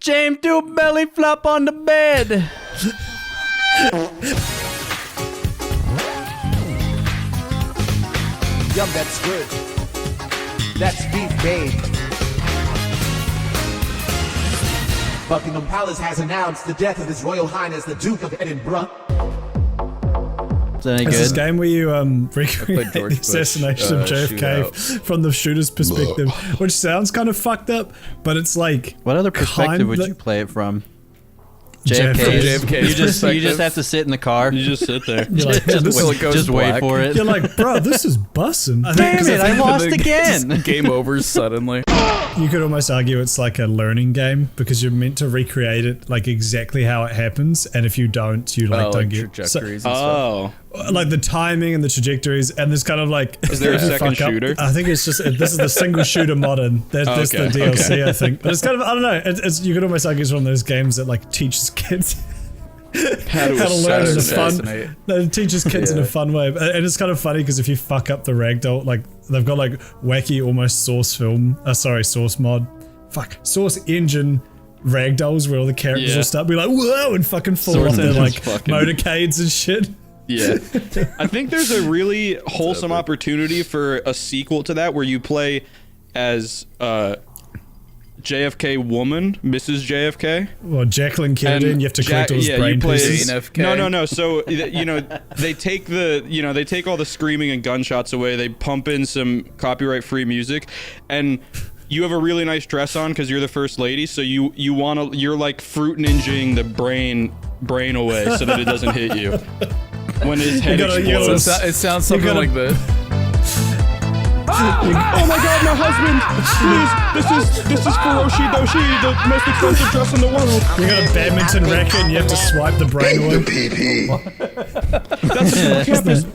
James, do a belly flop on the bed. Yum, that's good. That's beef, babe. Buckingham Palace has announced the death of His Royal Highness the Duke of Edinburgh. Is that any It's good? this game where you recreate the George assassination of Bush, JFK from the shooter's perspective, which sounds kind of fucked up, but it's like... What other perspective would you play it from? JFK's. JFK's You just have to sit in the car. You just sit there. You're like, yeah, this is, just wait for it. you're like, bro, this is bussin'. Damn it, I lost The again. Game over suddenly. You could almost argue it's like a learning game because you're meant to recreate it like exactly how it happens, and if you don't, you like don't get trajectories so, and stuff. like the timing and the trajectories, and there's kind of like Is there a second shooter? I think it's just this is the single shooter modern. That's the DLC, I think. But it's kind of I don't know. It's you could almost argue it's one of those games that like teaches kids. How to learn in a fun. It teaches kids in a fun way, and it's kind of funny because if you fuck up the ragdoll, like they've got like wacky almost source engine ragdolls where all the characters will start be like whoa and fucking fall off their like motorcades and shit. Yeah. I think there's a really wholesome opportunity for a sequel to that where you play as JFK woman, Mrs. JFK. Well, Jacqueline Kennedy, and you have to collect all his brain pieces. No. So, they take they take all the screaming and gunshots away. They pump in some copyright-free music, and you have a really nice dress on because you're the first lady. So you're like fruit ninjaing the brain away so that it doesn't hit you when his head explodes. It sounds something like this. Oh my god, my husband! Please, this is Furoshi Doshi, the most expensive dress in the world. You got a badminton racket and you have to swipe the brain away. That's a campus.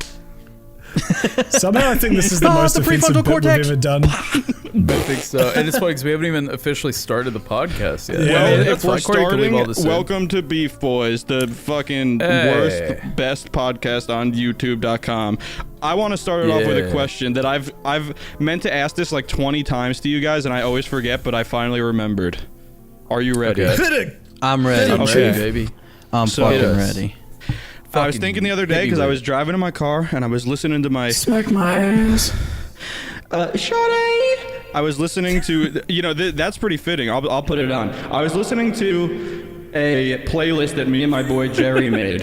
Somehow I think this is the most offensive bit we've ever done. I think so. And it's funny because we haven't even officially started the podcast yet. Well, I mean, if we're starting, all this welcome to Beefboys, the fucking worst, best podcast on YouTube.com. I want to start it off with a question that I've meant to ask this like 20 times to you guys, and I always forget, but I finally remembered. Are you ready? Okay. I'm ready. I'm ready, baby. I'm fucking ready. I was thinking the other day because I was driving in my car and I was listening to my smack my ass. Shawty. I was listening to that's pretty fitting. I'll put it on. I was listening to a playlist that me and my boy Jerry made,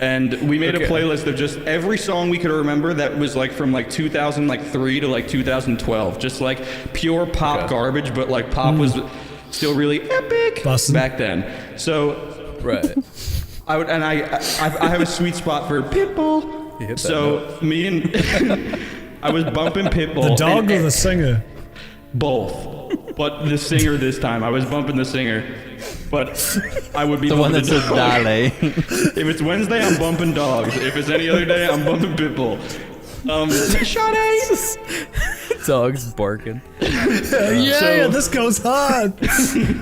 and we made a playlist of just every song we could remember that was like from like 2003 to like 2012, just like pure pop garbage, but like pop was still really epic back then. So I have a sweet spot for Pitbull. So me and I was bumping Pitbull. The dog or the singer? Both. But the singer this time. I was bumping the singer. But I would be the one that says Dale. If it's Wednesday, I'm bumping dogs. If it's any other day, I'm bumping Pitbull. Shawty! Dogs barking. Yeah, this goes hard.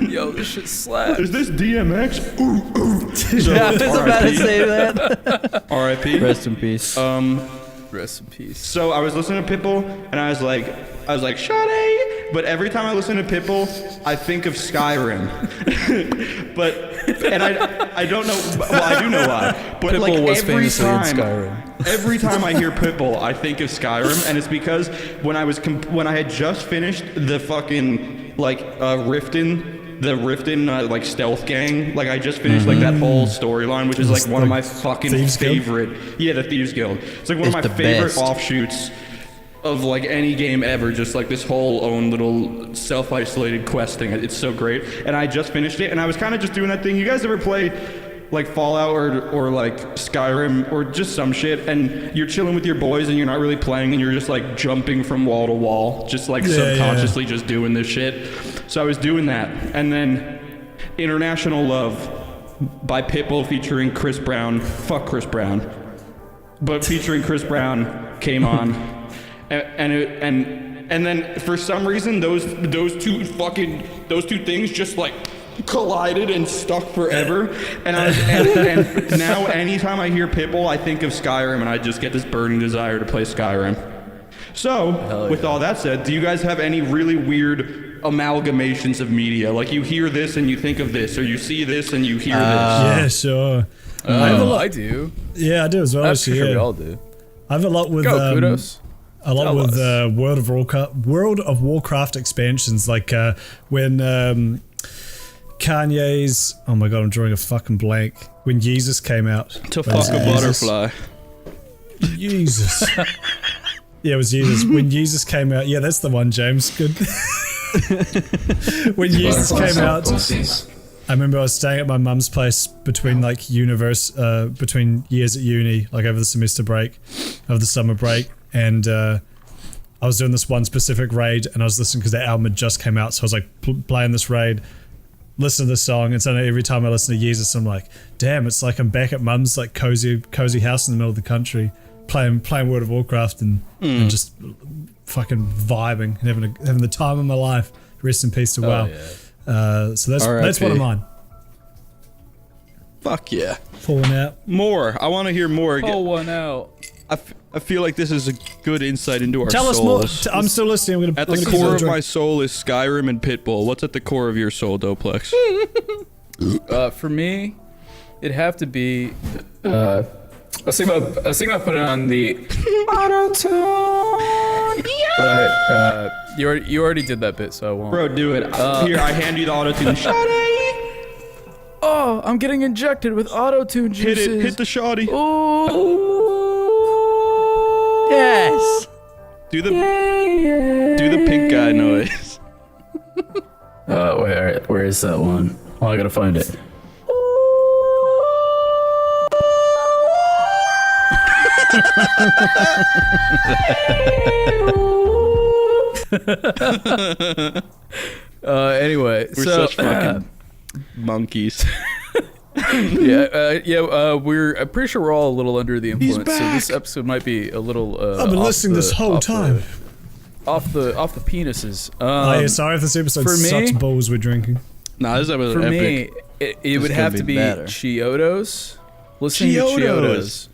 Yo, this shit slaps. Is this DMX? Ooh. So, I was about to say that. R.I.P. Rest in peace. Rest in peace. So I was listening to Pitbull, and I was like, Shawty! But every time I listen to Pitbull, I think of Skyrim. And I don't know, well, I do know why. But Pitbull like was every famously time, in Skyrim. Every time I hear Pitbull, I think of Skyrim, and it's because when I had just finished the fucking Riften like stealth gang, like I just finished like that whole storyline, which is like one of my fucking favorite. Yeah, the Thieves Guild. It's like one of my favorite offshoots of like any game ever. Just like this whole own little self-isolated quest thing. It's so great, and I just finished it, and I was kind of just doing that thing. You guys ever play like Fallout or like Skyrim or just some shit, and you're chilling with your boys and you're not really playing and you're just like jumping from wall to wall, just like subconsciously just doing this shit. So I was doing that, and then International Love by Pitbull featuring Chris Brown, fuck Chris Brown, but featuring Chris Brown came on, and then for some reason those two things just like collided and stuck forever, and now anytime I hear Pitbull, I think of Skyrim, and I just get this burning desire to play Skyrim. So, with all that said, do you guys have any really weird amalgamations of media. Like you hear this and you think of this, or you see this and you hear this. Yeah, sure. I do. Yeah, I do as well. That's Actually, sure we yeah. all do. I have a lot with Kudos. a lot Tell with us. World of Warcraft expansions, like when Kanye's, oh my god, I'm drawing a fucking blank. When Yeezus came out. To fuck a butterfly. Jesus. Yeah, it was Yeezus. When Yeezus came out, yeah, that's the one, James. Good. When Yeezus came out, I remember I was staying at my mum's place between like between years at uni, like over the semester break, over the summer break, and I was doing this one specific raid, and I was listening because that album had just came out, so I was like playing this raid, listening to this song, and so every time I listen to Yeezus, I'm like, damn, it's like I'm back at mum's like cozy house in the middle of the country, playing World of Warcraft and just fucking vibing and having the time of my life. Rest in peace to WoW. Yeah. So that's one of mine. Fuck yeah. Pulling out. More. I want to hear more. Pull one out. I feel like this is a good insight into our Tell souls. us more. I'm still listening. At the core of my soul is Skyrim and Pitbull. What's at the core of your soul, Doplex? For me, it'd have to be. I was thinking about putting on the auto-tune. But You already did that bit, so I won't. Bro, do it. Here, I hand you the auto-tune. Oh, I'm getting injected with auto-tune Hit juices. it. Hit the shoddy. Yes. Do the pink guy noise. wait, alright, where is that one? Oh, I gotta find it. Anyway, We're so such fucking monkeys. I'm pretty sure we're all a little under the influence. So this episode might be a little. I've been listening this whole time. Off the penises. Oh yeah, sorry if this episode for me- sucks balls we're drinking. Nah, this episode For epic. me, it would gonna have be to be better. Chiodos. Listening to Chiodos.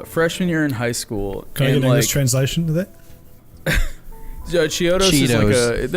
Freshman year in high school. Can I get and an English like, translation to that? Chiodos is like Cheetos.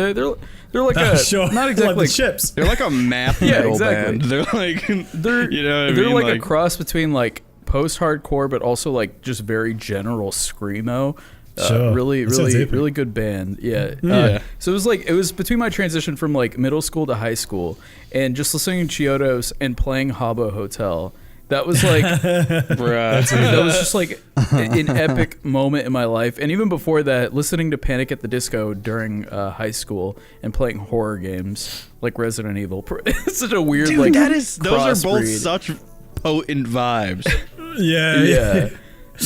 they're like Oh, a sure. not exactly like the chips. They're like a math Yeah, metal exactly. band. They're like, they're you know what I they're mean? like a cross between like post-hardcore but also like just very general screamo. Sure. Really That sounds epic. really good band. Yeah. Yeah. So it was between my transition from like middle school to high school and just listening to Chiodos and playing Habbo Hotel. That was like Bruh. that was just like an epic moment in my life. And even before that, listening to Panic at the Disco during high school and playing horror games like Resident Evil. It's such a weird Dude, like those are both crossbreed. such potent vibes. Yeah.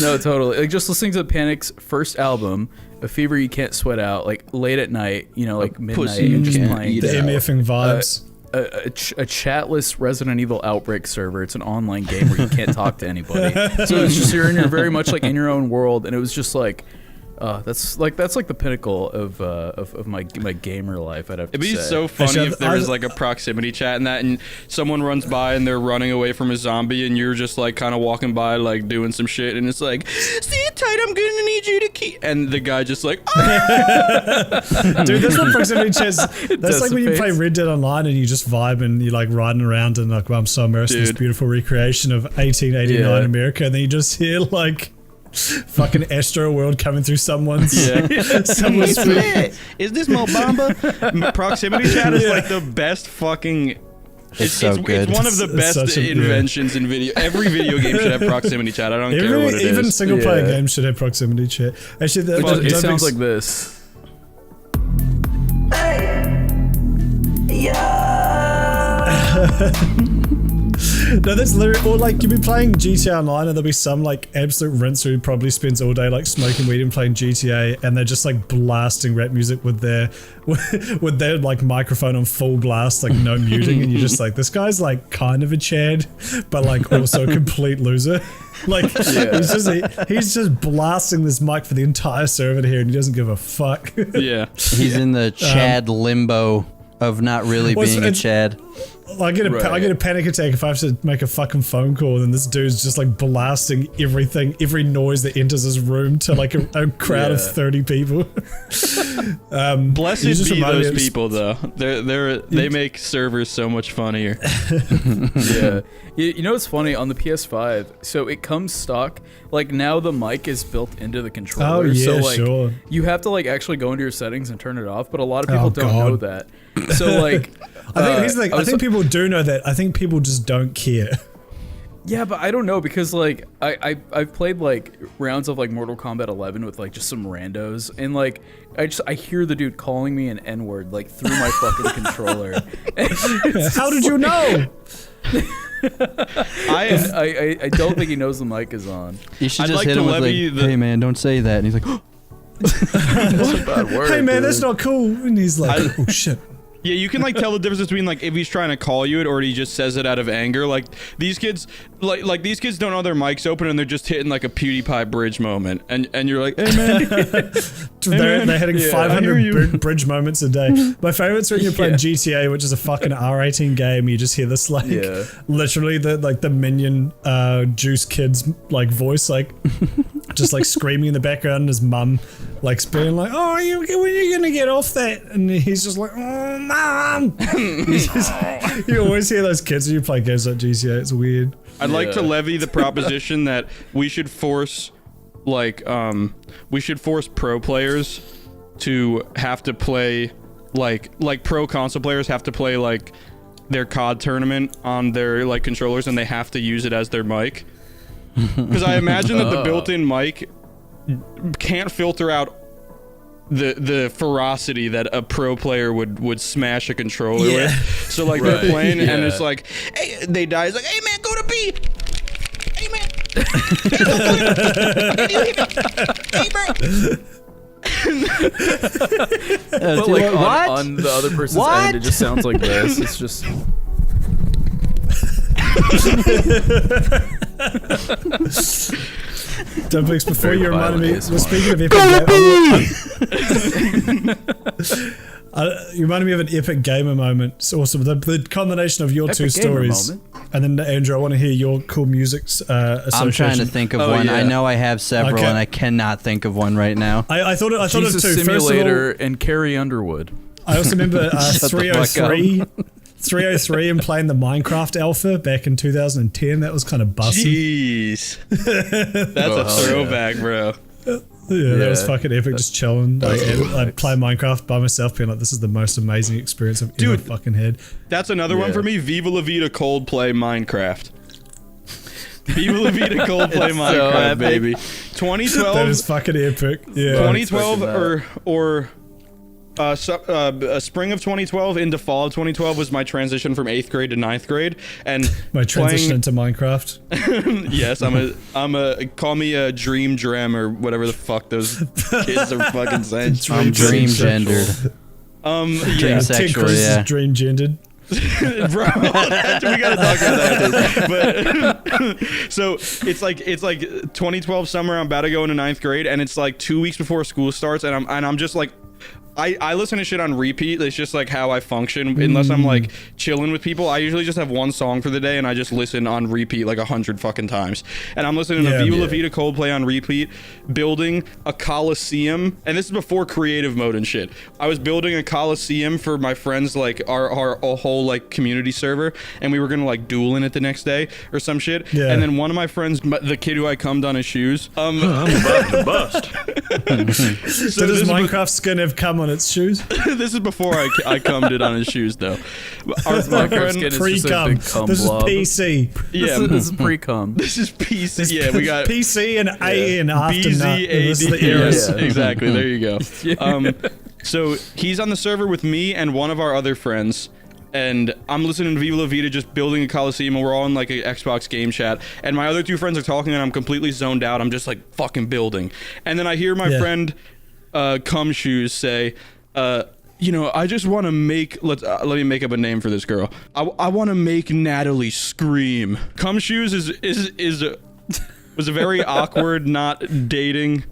No, totally. Like just listening to Panic's first album, A Fever You Can't Sweat Out, like late at night, you know, like midnight, pussy and just you can't playing eat The MFing vibes. a chatless Resident Evil Outbreak server. It's an online game where you can't talk to anybody. So it's just you're very much like in your own world, and it was just like. That's like the pinnacle of my gamer life. I'd have to It'd be say. so funny Actually, if there was like a proximity chat in that, and someone runs by and they're running away from a zombie, and you're just like kind of walking by, like doing some shit, and it's like, "See you tight, I'm gonna need you to keep," and the guy just like, Dude, that's what proximity chats. That's like when you play dissipates. Red Dead Online and you just vibe and you're like riding around and like, well, I'm so immersed in this Dude. beautiful recreation of 1889 Yeah. America, and then you just hear like fucking Astro World coming through someone's. someone's "Is this Mobamba?" Proximity chat is like the best fucking. It's so good. It's one of the It's best such a- inventions in video. Every video game should have proximity chat. I don't care what it is. Even single player Yeah. games should have proximity chat. Actually, that, It, just, it don't sounds think- like this. No, that's literally, or like you'll be playing GTA Online and there'll be some like absolute rinse who probably spends all day like smoking weed and playing GTA, and they're just like blasting rap music with their with their like microphone on full blast, like no muting, and you're just like, this guy's like kind of a Chad, but like also a complete loser. Like he's just blasting this mic for the entire server here, and he doesn't give a fuck. Yeah. He's in the Chad limbo of not really Well, being a it's- Chad. I get a panic attack if I have to make a fucking phone call and this dude's just like blasting every noise that enters his room to like a crowd of 30 people. Blessed be those people though. They make servers so much funnier. Yeah. You know what's funny on the PS5? So it comes stock. Like now the mic is built into the controller. Oh yeah, so like sure. you have to like actually go into your settings and turn it off, but a lot of people don't know that. So like I think people do know that. I think people just don't care. Yeah, but I don't know because like I've played like rounds of like Mortal Kombat 11 with like just some randos and like I hear the dude calling me an N-word like through my fucking controller. How did you know? I don't think he knows the mic is on. You should just hit him with like, hey man, don't say that. And he's like, that's a bad word. Hey man, dude. That's not cool. And he's like, oh shit. Yeah, you can like tell the difference between like if he's trying to call you it or he just says it out of anger. Like these kids, like these kids don't know their mics open and they're just hitting like a PewDiePie bridge moment, and you're like, hey man, they're hitting 500 bridge moments a day. My favorite's when you're playing GTA, which is a fucking R18 game. You just hear this like literally the minion Juice Kid's like voice like just like screaming in the background, and his mum like being like, oh, when are you gonna get off that? And he's just like, oh mom. You always hear those kids when you play games like GTA. It's weird. I'd like to levy the proposition that we should force pro players to have to play like pro console players have to play like their COD tournament on their like controllers, and they have to use it as their mic. Because I imagine that the built-in mic can't filter out the ferocity that a pro player would smash a controller with. So like they're playing and it's like, hey, they die. It's like, hey man, go to B. Hey man. Hey bro. But like on the other person's end, it just sounds like this. It's just. Dumpix, before you reminded me, well, speaking of epic you reminded me of an epic gamer moment. It's awesome. The combination of your two stories. And then, Andrew, I want to hear your cool music association. I'm trying to think of one. Yeah. I know I have several, and I cannot think of one right now. I thought of two. Simulator and Carrie Underwood. I also remember 303 and playing the Minecraft alpha back in 2010. That was kind of busting. Jeez. That's a throwback, bro. Yeah, that was fucking epic, just chilling. I'd play Minecraft by myself, being like, this is the most amazing experience I've ever fucking had. That's another one for me. Viva La Vida Coldplay Minecraft. Viva La Vida Coldplay Minecraft, baby. 2012. That is fucking epic. Yeah. 2012 or spring of 2012 into fall of 2012 was my transition from 8th grade to 9th grade, and my transition into Minecraft. Yes, I'm a call me a dream or whatever the fuck those kids are fucking saying. I'm dream gendered. Yeah, Ted Cruz is dream gendered. Bro, we gotta talk about that. But so it's like 2012 summer. I'm about to go into 9th grade, and it's like 2 weeks before school starts, and I'm just like, I listen to shit on repeat. It's just like how I function. Unless I'm like chilling with people, I usually just have one song for the day and I just listen on repeat like 100 fucking times. And I'm listening to Viva La Vida Coldplay on repeat, building a coliseum. And this is before creative mode and shit. I was building a coliseum for my friends, like our whole like community server, and we were gonna like duel in it the next day or some shit. Yeah. And then one of my friends, the kid who I cummed on his shoes, I'm about to bust. So does Minecraft skin have cum on its shoes? This is before I cummed it on his shoes, though. My friend pre-cum. This is PC. Yeah, this is pre-cum. This is PC. Yeah, we got PC and AN after nut. This is the eras. Yeah, exactly. There you go. So he's on the server with me and one of our other friends. And I'm listening to Viva La Vida, just building a coliseum, and we're all in like an Xbox game chat. And my other two friends are talking, and I'm completely zoned out. I'm just like fucking building. And then I hear my friend, Cum Shoes, say, you know, I just want to make, let me make up a name for this girl. I want to make Natalie scream. Cum Shoes was a very awkward, not dating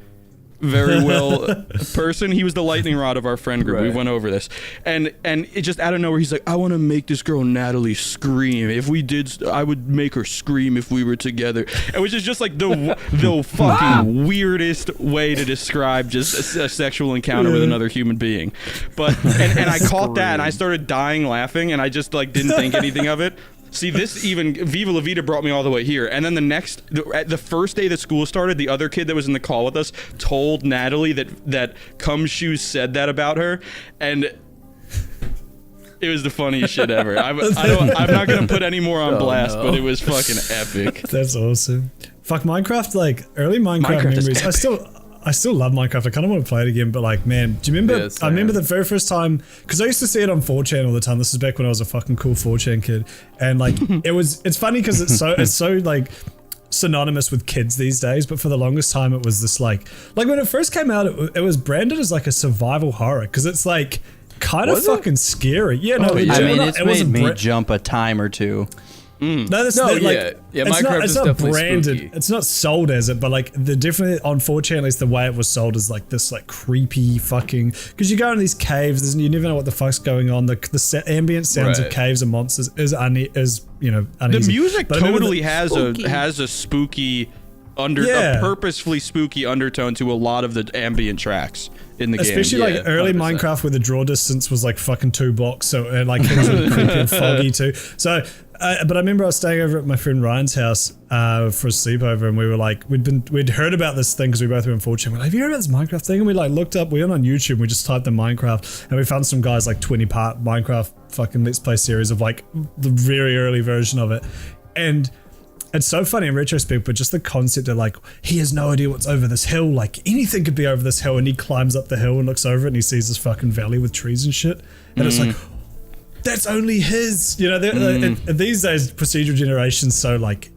very well person. He was the lightning rod of our friend group. We went over this, and it just out of nowhere, he's like, I want to make this girl Natalie scream. If we did, I would make her scream if we were together. And which is just like the fucking weirdest way to describe just a sexual encounter with another human being. But and I caught that, and I started dying laughing, and I just like didn't think anything of it. See, this even Viva La Vida brought me all the way here. And then the first day that school started, the other kid that was in the call with us told Natalie that Cum Shoes said that about her, and it was the funniest shit ever. I'm not gonna put any more on blast, but it was fucking epic. That's awesome. Fuck Minecraft, like early Minecraft memories. I still love Minecraft. I kind of want to play it again, but like, man, do you remember? Yes, I remember the very first time, because I used to see it on 4chan all the time. This is back when I was a fucking cool 4chan kid, and like, it's funny because it's so like synonymous with kids these days. But for the longest time, it was this like when it first came out, it was branded as like a survival horror because it's like kind of fucking scary. Yeah, no, I mean, it's made me jump a time or two. Minecraft it's is not definitely branded. spooky. It's not sold as it, but like the definitely on 4chan, at least the way it was sold is like this like creepy fucking, because you go in these caves and you never know what the fuck's going on. The ambient sounds of caves and monsters is you know, uneasy. The music but totally has a spooky a purposefully spooky undertone to a lot of the ambient tracks in the game. Especially like early 100%. Minecraft where the draw distance was like fucking 2 blocks, so like it was really creepy and foggy too. So but I remember I was staying over at my friend Ryan's house for a sleepover, and we were like, we'd heard about this thing because we both were in 4chan. We're like, have you heard about this Minecraft thing? And we like looked up, we went on YouTube, and we just typed in Minecraft, and we found some guys like 20-part Minecraft fucking Let's Play series of like the very early version of it. And it's so funny in retrospect, but just the concept of like, he has no idea what's over this hill, like anything could be over this hill, and he climbs up the hill and looks over it and he sees this fucking valley with trees and shit, and it's like, that's only his, you know. These days procedural generation's so like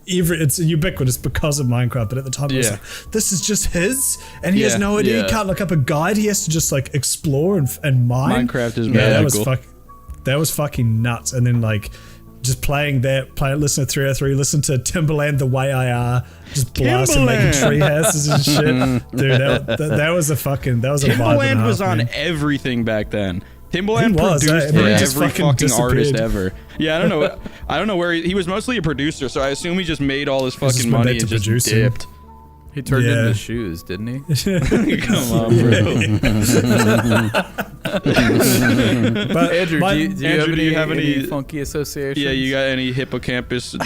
it's ubiquitous because of Minecraft, but at the time it was like, this is just his, and he has no idea. He can't look up a guide, he has to just like explore and mine. Minecraft is magical. That was fucking nuts. And then like just playing listen to 303, listen to Timberland The Way I Are, just blasting, making tree houses and shit. Dude, that was a vibe. Timberland was on everything back then. Timberland produced for every fucking artist ever. Yeah, I don't know where he was mostly a producer, so I assume he just made all his fucking money and just dipped. He turned into shoes, didn't he? Come on, bro. But Andrew, do you have any funky associations? Yeah, you got any hippocampus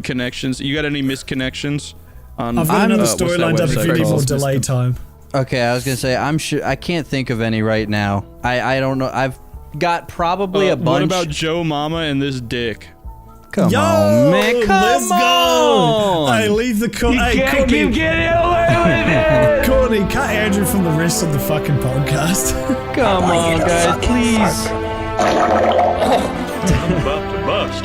connections? You got any misconnections? I've got another story lined up if you need more delay time. Okay, I was gonna say I'm sure I can't think of any right now. I don't know. I've got probably a bunch. What about Joe Mama and this dick? Come on, man! Let's go! Hey, leave the Courtney. Hey, Courtney, keep getting away with it. Courtney, cut Andrew from the rest of the fucking podcast. Come on, guys, please. I'm about to bust.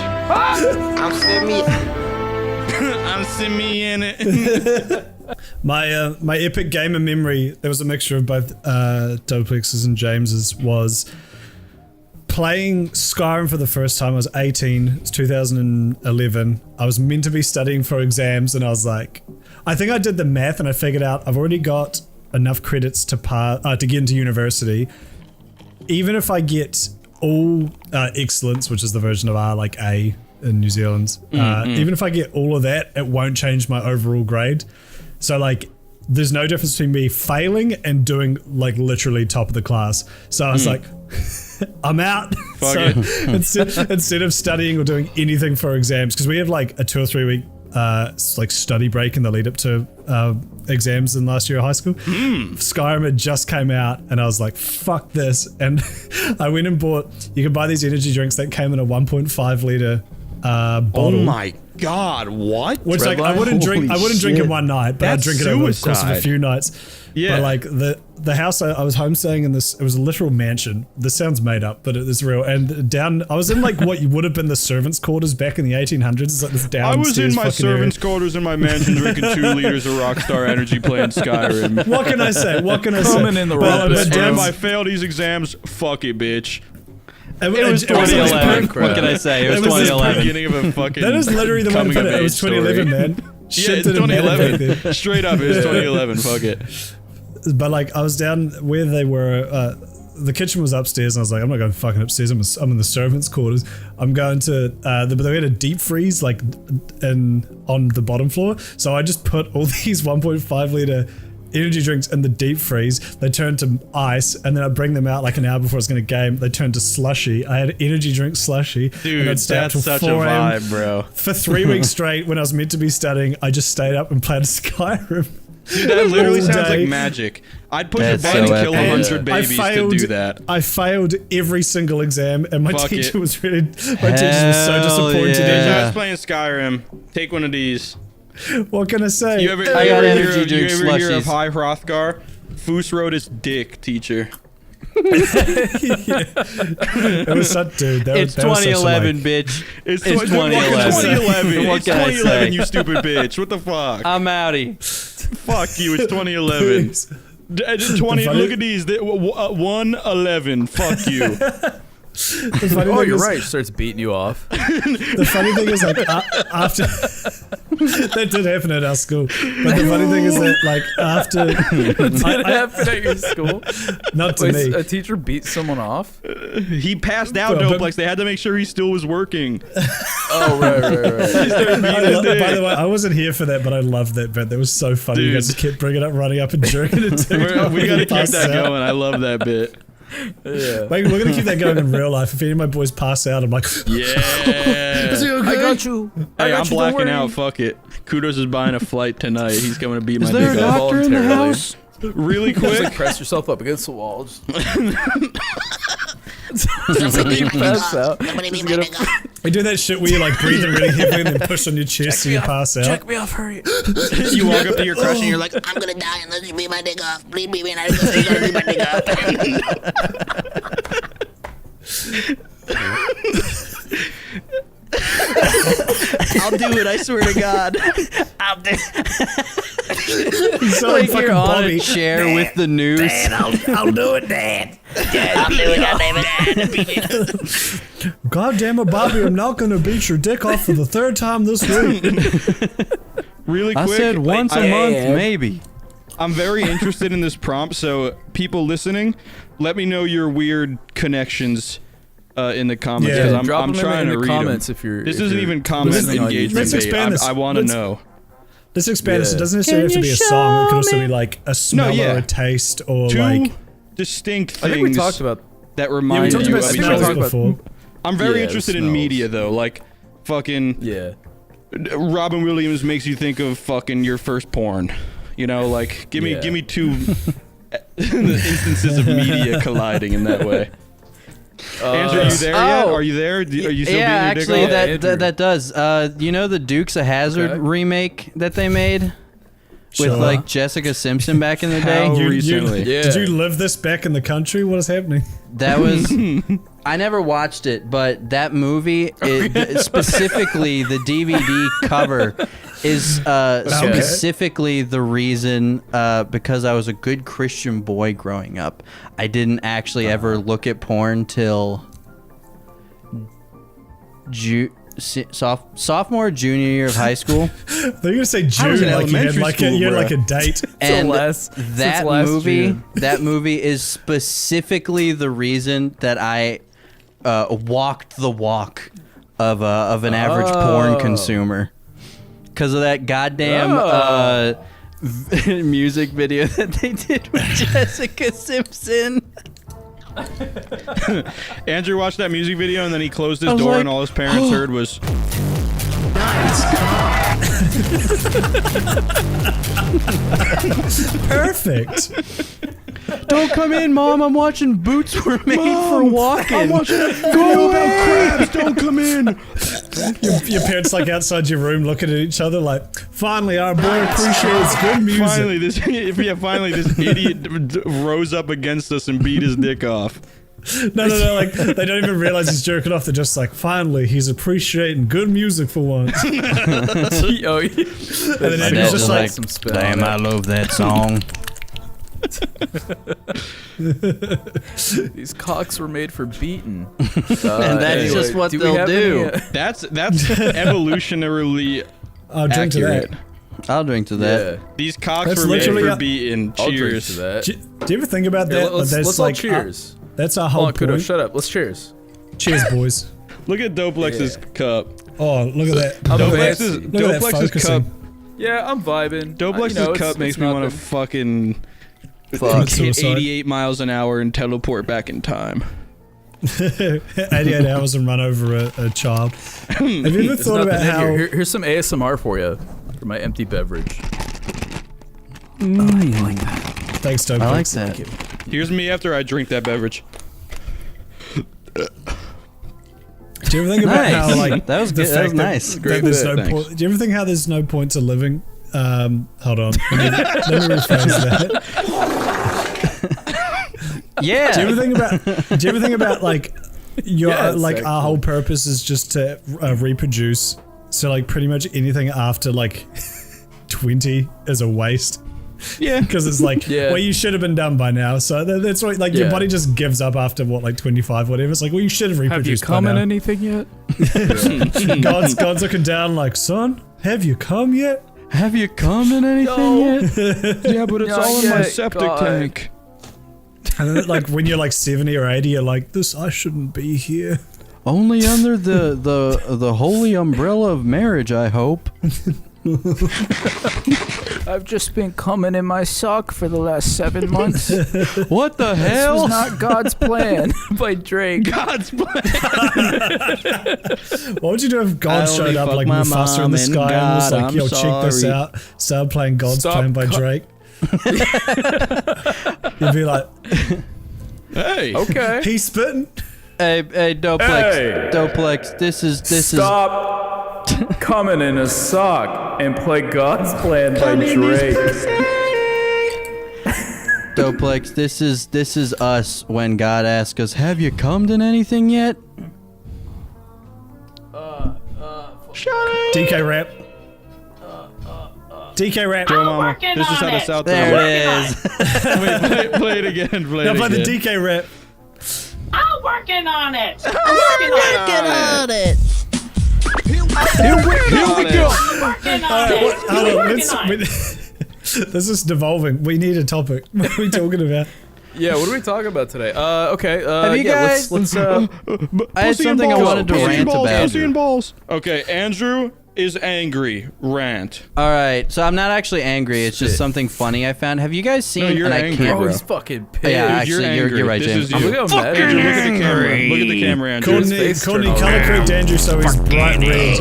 I'm Simeon it. My epic gamer memory, there was a mixture of both Doplex's and James's, was playing Skyrim for the first time. I was 18, it's 2011. I was meant to be studying for exams, and I was like, I think I did the math and I figured out I've already got enough credits to get into university. Even if I get all excellence, which is the version of R, like A in New Zealand, even if I get all of that, it won't change my overall grade. So like, there's no difference between me failing and doing like literally top of the class. So I was like, I'm out. So instead of studying or doing anything for exams, because we have like a 2 or 3 week like study break in the lead up to exams in last year of high school. Skyrim had just came out, and I was like, fuck this. And I went and bought, you can buy these energy drinks that came in a 1.5 liter bottle. Oh my god, what? Which like I wouldn't drink it one night, but I'd drink it over the course of a few nights. Yeah. But like the house I was homestaying in, it was a literal mansion. This sounds made up, but it is real. And I was in like what would have been the servants' quarters back in the 1800s. It's like this downstairs. I was in my servants' quarters in my mansion drinking 2 liters of Rockstar Energy playing Skyrim. What can I say? Coming in the wrong. But damn, I failed these exams. Fuck it, bitch. It was 2011. What can I say? It was 2011. Beginning of a fucking. That is literally the way to put it. It was 2011, man. Yeah, it's 2011. Straight up, it was 2011. Fuck it. but like I was down where they were. The kitchen was upstairs, and I was like, I'm not going fucking upstairs. I'm in the servants' quarters. I'm going to. They had a deep freeze like on the bottom floor, so I just put all these 1.5 liter energy drinks in the deep freeze. They turned to ice, and then I bring them out like an hour before I was going to game. They turned to slushy. I had energy drink slushy. Dude, that's such a vibe, bro. For 3 weeks straight, when I was meant to be studying, I just stayed up and played Skyrim. Dude, that literally sounds like magic. I'd push a button to kill 100 babies to do that. I failed every single exam, and my teacher was really. My teachers were so disappointed. Yeah. I was playing Skyrim. Take one of these. What can I say? You ever hear of High Hrothgar? Foos wrote his dick, teacher. It was such, dude. It's 2011, bitch. It's 2011. What It's can I 2011, say? you stupid bitch. What the fuck? I'm outie. Fuck you. It's 2011. 20. Look at these. 111. Fuck you. Oh, you're right. She starts beating you off. The funny thing is, like, after that did happen at our school, but the funny thing is that, like, after Did it happen at your school? not to me. A teacher beat someone off? He passed out, Doplex. They had to make sure he still was working. Oh, right. By the way, I wasn't here for that, but I loved that bit. That was so funny. Dude. You guys kept bringing it up, running up and jerking it. We gotta keep that going. I love that bit. Yeah. Like, we're gonna keep that going in real life. If any of my boys pass out, I'm like, Yeah. I got you. Hey, I'm blacking out. Fuck it. Kudos is buying a flight tonight. He's coming to beat my there a dick up doctor in the voluntarily. house? Really Just like quick. press yourself up against the wall. Just you pass out. we do that shit where you like breathing really heavily and then push on your chest so you pass out. Check me off, hurry. You walk up to your crush and you're like, I'm gonna die unless you beat my dick off. Please beat me and I gotta beat my dick off. I'll do it. I swear to God. I'll do So Like fucking you're on Bobby. a chair with the news. I'll do it, Dad. I'll do it, goddammit. God damn it, Bobby, I'm not gonna beat your dick off for the third time this week. really quick. I said once a month, maybe. I'm very interested in this prompt, so people listening, let me know your weird connections in the comments, Yeah. because Drop I'm them trying in to the read comments them. if you're. This if isn't you're even comment listening on engagement Let's bait. expand this. I want to Let's- know. Let's expand this. It Yeah. doesn't necessarily have to be a song. It could also be like a smell yeah. or a taste or Two like. distinct I think we things talked about. that Yeah, we remind talked you about of each smells other. before. I'm very Yeah, interested in smells. media, though. Like, fucking Yeah. Robin Williams makes you think of fucking your first porn. You know, like, give me two instances of media colliding in that way. Andrew, are you there yet? Oh. Are you there? Are you still Yeah, beating your actually, dick off? Andrew. that does. You know the Dukes of Hazzard Okay. remake that they made with Sure. like Jessica Simpson back in the How day? recently? Yeah. Did you live this back in the country? What is happening? That was. I never watched it, but that movie, specifically the DVD cover, is specifically the reason because I was a good Christian boy growing up. I didn't actually ever look at porn till sophomore, junior year of high school. They're gonna say I was June, in like you had elementary like school, you had bro. like a date. And last that June. movie is specifically the reason that I walked the walk of an average porn consumer, because of that goddamn music video that they did with Jessica Simpson. Andrew watched that music video and then he closed his was door like, and all his parents heard was Perfect. Don't come in, Mom. I'm watching Boots Were Made for Walking. I'm watching a "Go away, crabs, don't come in." Your parents like outside your room looking at each other like, finally our boy appreciates good music. Finally this idiot rose up against us and beat his dick off. No, like they don't even realize he's jerking off. They're just like, finally he's appreciating good music for once. Oh, And then Andrew's just like, some spit damn, on I love that song. These cocks were made for beating. And that's just what we they'll have do. any, That's evolutionarily I'll drink to accurate. that. I'll drink to that. Yeah. These cocks That's were made literally for a- beating. I'll drink Cheers. to that. Do you ever think about that? Let's That's all like, cheers. that's our Hold whole on, Kudo, point. shut up. Let's cheers. Cheers, boys. Look at Doplex's cup. Oh, look at that. I'm Doplex's, fancy. Look at that Doplex's cup. focusing. Yeah, I'm vibing. Doplex's cup makes me want to fucking Fuck. hit Suicide. 88 miles an hour and teleport back in time. 88 hours and run over a child. Have you ever thought about how... Here's some ASMR for you, for my empty beverage. You like that? Thanks, Toby. I like that. Here's me after I drink that beverage. Do you ever think about Nice. how, like... That was the good. That fact was nice. that Great there's bit, no thanks. point, do you ever think how there's no point to living? Hold on. Let me rephrase that. Yeah. Do you ever think about like your Yeah, like our whole exactly. purpose is just to reproduce? So like pretty much anything after like 20 is a waste. Yeah. Because it's like, Yeah. well, you should have been done by now. So that's why, like, your Yeah. body just gives up after what, like 25, whatever. It's like, well, you should have Have you reproduced come by in now. anything yet? God's looking down like, son, have you come yet? Have you come in anything yet? Yeah, but it's Not all in my yet, septic God. tank. And then, like when you're like 70 or 80, you're like, this, I shouldn't be here. Only under the holy umbrella of marriage, I hope. I've just been coming in my sock for the last 7 months. What the This hell? was not God's plan by Drake. God's plan. What would you do if God I showed only up fuck like my Mufasa in mom the and sky and was God, like, I'm yo, check this sorry. out. Started playing God's Stop Plan by Drake. You'd be like, Hey. Okay. he's spitting. Hey, Doplex, Doplex, this is Stop coming in a sock and play God's Plan by Drake. Doplex, this is us when God asks us, have you come to anything yet? DK rap. DK rap. Joe Mama, working this is on how to it. south There down. it is. Wait, play it again. Play Now it play the again. DK rap. I'm working on it. I'm working on it. Here we go. I'm working on it. Hold I'm on, working on it. this is devolving. We need a topic. What are we talking about? Yeah, what are we talking about today? Okay. Have you yeah, guys- let's I had Pussy and something I balls. wanted to Pussy and rant balls. about. Pussy and balls. Okay, Andrew is angry. Rant. All right, so I'm not actually angry. It's just something funny I found. Have you guys seen? No, you're and I angry, can't. Oh, he's fucking pissed. Yeah, Dude, actually, angry. you're right, This James. is you. Look how mad Andrew, he look is. at the camera. Look at the camera, Andrew. Courtney color code Andrew, so he's bright red.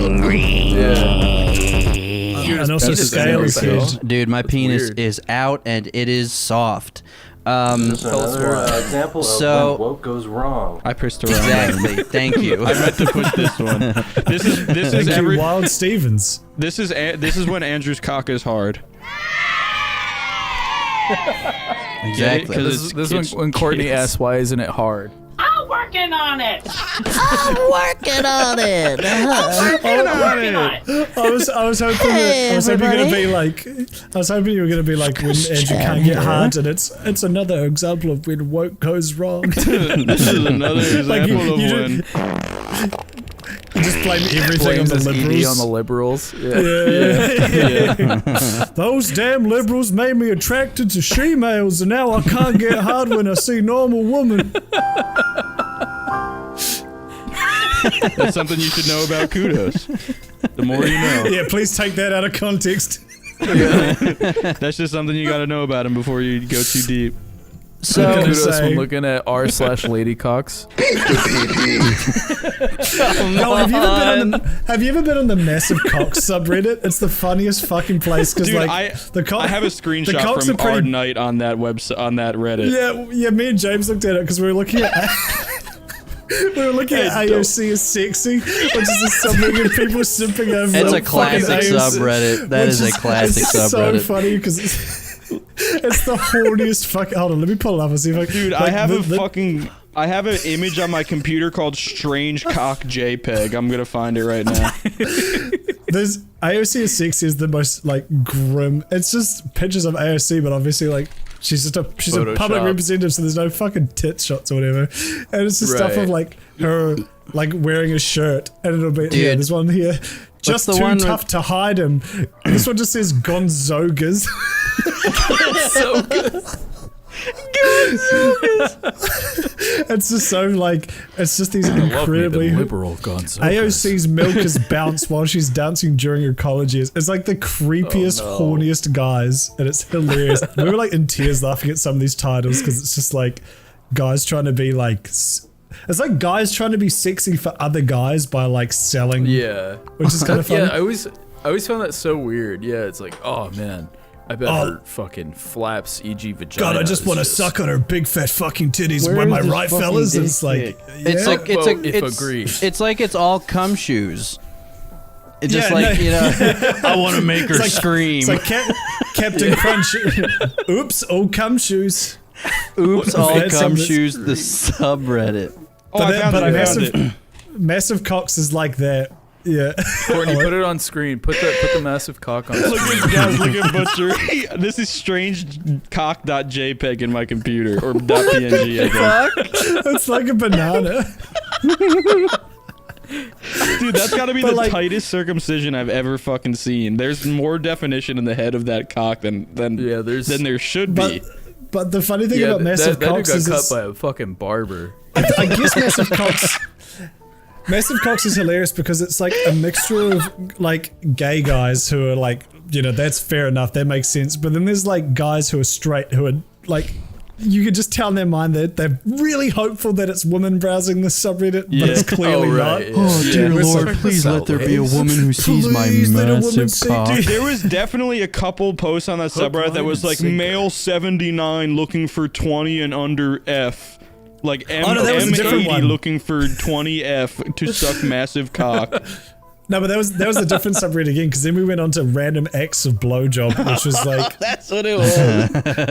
And also penis scale is is angry, huge. Dude, my penis weird. is out and it is soft. Another example of So- when woke goes wrong. I pressed the wrong button. Exactly. Thank you. I meant to push this one. This is Thank you, every. Wild Stevens. This is when Andrew's cock is hard. Exactly. Get it? 'Cause This is when Courtney asks, why isn't it hard? I'm working on it. I'm working on it. I'm working on it. I was hoping Hey, I was hoping you were gonna be everybody. like I was hoping you were gonna be like when Andrew can't get hard, and it's another example of when woke goes wrong. This is another example of you when. You just blame everything on Blames the his ED liberals. on the liberals. Yeah. Those damn liberals made me attracted to she-males, and now I can't get hard when I see normal women. That's something you should know about kudos. The more you know. Yeah, please take that out of context. That's just something you got to know about him before you go too deep. So gonna Kudos say- when looking at r/ladycocks. No, have you ever been on the massive cocks subreddit? It's the funniest fucking place because Dude, like I have a the screenshot cocks from are pretty- our night on that website on that Reddit. Yeah, me and James looked at it because we were looking at we were looking at AOC is sexy, which is a subreddit of people simping over. it's a fucking classic AOC, subreddit. That which is a classic it's subreddit. so funny because it's the horniest fucking. Hold on, let me pull it up and see if I can. Dude, like, I have an image on my computer called Strange Cock JPEG. I'm gonna find it right now. There's AOC is sexy is the most like grim. It's just pictures of AOC, but obviously like she's a public Photoshop. representative, so there's no fucking tit shots or whatever. And it's just stuff Right. of like her like wearing a shirt, and it'll be yeah. Dude. There's one here. just the too one tough to hide him. This one just says Gonzogas. So good. It's just so like, it's just these incredibly liberal guns. AOC's milk is bounced while she's dancing during her college years. It's like the creepiest, horniest guys, and it's hilarious. We were like in tears laughing at some of these titles because it's just like guys trying to be like, it's like guys trying to be sexy for other guys by like selling. Yeah, which is kind of fun. Yeah, I always found that so weird. Yeah, it's like, oh man, I bet her fucking flaps, e.g. vagina. God, I just want to suck on her big fat fucking titties. Am I right, fellas? It's like, it's like it's all cum shoes. It's just like, you know, I want to make her scream. It's like Captain Crunch. Oops, all cum shoes. Oops, all cum shoes. The subreddit. Oh, I found it. Massive cocks is like that. Yeah. Courtney, put it on screen. Put the massive cock on screen. Look at guys, look at Butcher. This is strange cock.jpg in my computer, or .png, I think. It's like a banana. Dude, that's gotta be the tightest circumcision I've ever fucking seen. There's more definition in the head of that cock than there should be. But the funny thing about massive cocks is that got cut by a fucking barber. I guess Massive cocks is hilarious because it's like a mixture of like gay guys who are like, you know, that's fair enough, that makes sense. But then there's like guys who are straight who are like, you can just tell in their mind that they're really hopeful that it's women browsing the subreddit, but it's clearly not. Yeah. Oh dear Lord, please let there be a woman who sees my massive cock. There was definitely a couple posts on that subreddit that was like male 79 looking for 20 and under F. Like M80 looking for 20F to suck massive cock. No, but that was a different subreddit again, because then we went on to random acts of blowjob, which was like that's what it was.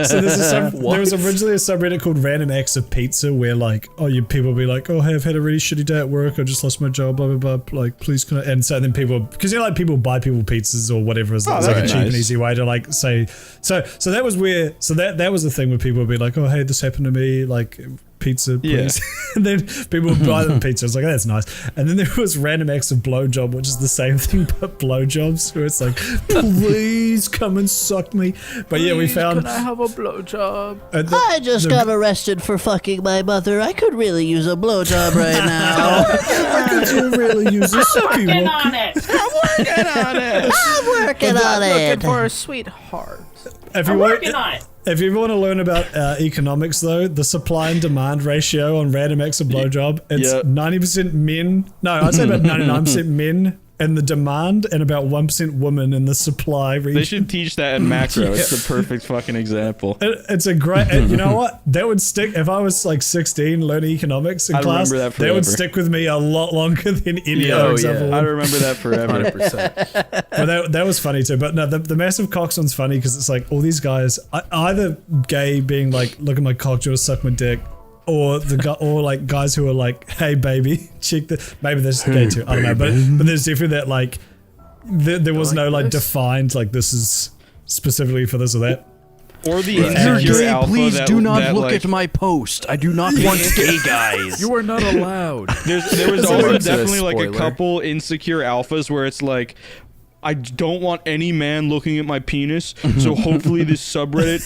So there was originally a subreddit called Random Acts of Pizza, where like, people will be like, oh, hey, I've had a really shitty day at work, I just lost my job, blah blah blah. Like, please can I? And so then people, because you know, like people buy people pizzas or whatever, it's like a cheap and easy way to like say. So that was where. So that was the thing where people would be like, oh, hey, this happened to me, like. Pizza, please. And then people would buy them pizza. I was like, oh, that's nice. And then there was Random Acts of Blowjob, which is the same thing but blowjobs, where it's like, please come and suck me. But yeah, we found. Can I have a blowjob? I just got arrested for fucking my mother. I could really use a blowjob right now. I could really use a sucky I'm working on it. I'm working on it. Looking for a sweetheart. If you want to learn about economics, though, the supply and demand ratio on Random Acts of Blowjob, it's 90% men. No, I'd say about 99% men in the demand and about 1% women in the supply region. They should teach that in macro. It's the perfect fucking example. It's a great, you know what? That would stick, if I was like 16 learning economics in class, that would stick with me a lot longer than any other example. I remember that forever. 100%. But that was funny too. But no, the massive cocks one's funny because it's like all these guys, either gay being like, look at my cock, do you want to suck my dick? Or like guys who are like, hey baby, check the. Maybe there's gay too. I don't know, but there's definitely that like, there was no like defined like this is specifically for this or that. Or the insecure alpha. Please do not look at my post. I do not want gay guys. You are not allowed. There was also definitely like a couple insecure alphas where it's like, I don't want any man looking at my penis, so hopefully this subreddit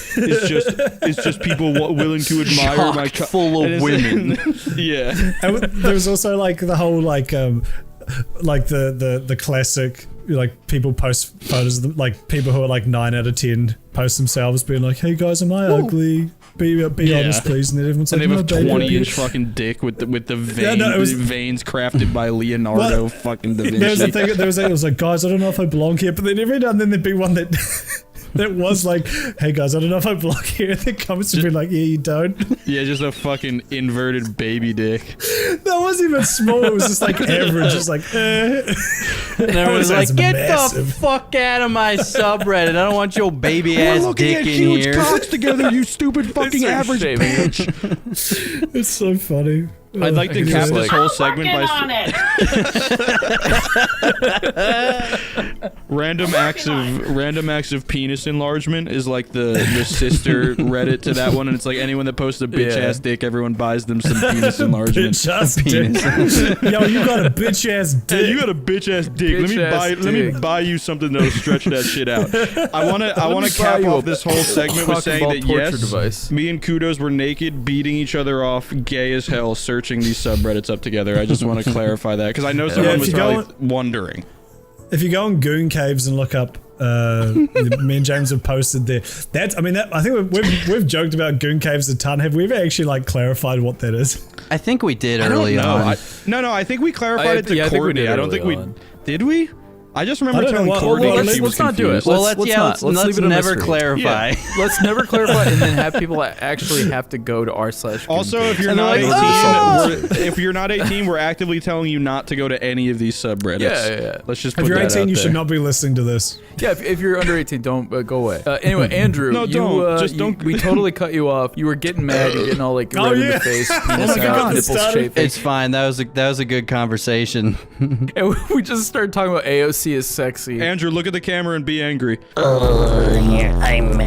is just people willing to admire my full of women. Yeah. And there was also like the whole like the classic, like people post photos of them, like people who are like 9 out of 10 post themselves being like, hey guys, am I ugly? Be honest, please. And then everyone's like, they have a 20-inch fucking dick with the veins crafted by Leonardo fucking da Vinci. There was a thing. It was like, guys, I don't know if I belong here. But then every now and then there'd be one that that was like, hey guys, I don't know if I belong here. And the comments would be like, yeah, you don't. Yeah, just a fucking inverted baby dick. That wasn't even small. It was just like average. Just like, And everyone's like, get the fuck out of my subreddit. I don't want your baby ass dick in here. Huge cocks together, you stupid fucking average bitch. It's so funny. I'd like to cap this whole segment by random acts of penis enlargement is like the sister Reddit to that one, and it's like anyone that posts a bitch ass dick, everyone buys them some penis enlargement. Bitch ass dick. Yo, you got a bitch ass dick. Hey, you got a bitch ass dick. Let me buy you something that'll stretch that shit out. I wanna cap off this whole segment with saying that yes, me and Kudos were naked, beating each other off, gay as hell, searching these subreddits up together. I just want to clarify that because I know someone was probably wondering. If you go on Goon Caves and look up, me and James have posted there. I think we've joked about Goon Caves a ton. Have we ever actually like clarified what that is? I think we did early on. No, I think we clarified it to Courtney. I don't think we did. We? I just remember telling Courtney. Let's not do it. Let's never clarify. Yeah. Let's never clarify, and then have people actually have to go to r/. Also, if you're not 18, if you're not 18, we're actively telling you not to go to any of these subreddits. Yeah. Let's just put if you're that 18, out you there. should not be listening to this. Yeah, if you're under 18, don't go away. Anyway, Andrew, don't. We totally cut you off. You were getting mad. You're getting all like red in the face. Penis out, nipples chafing. It's fine. That was a good conversation. And we just started talking about AOC is sexy. Andrew, look at the camera and be angry. Yeah, I'm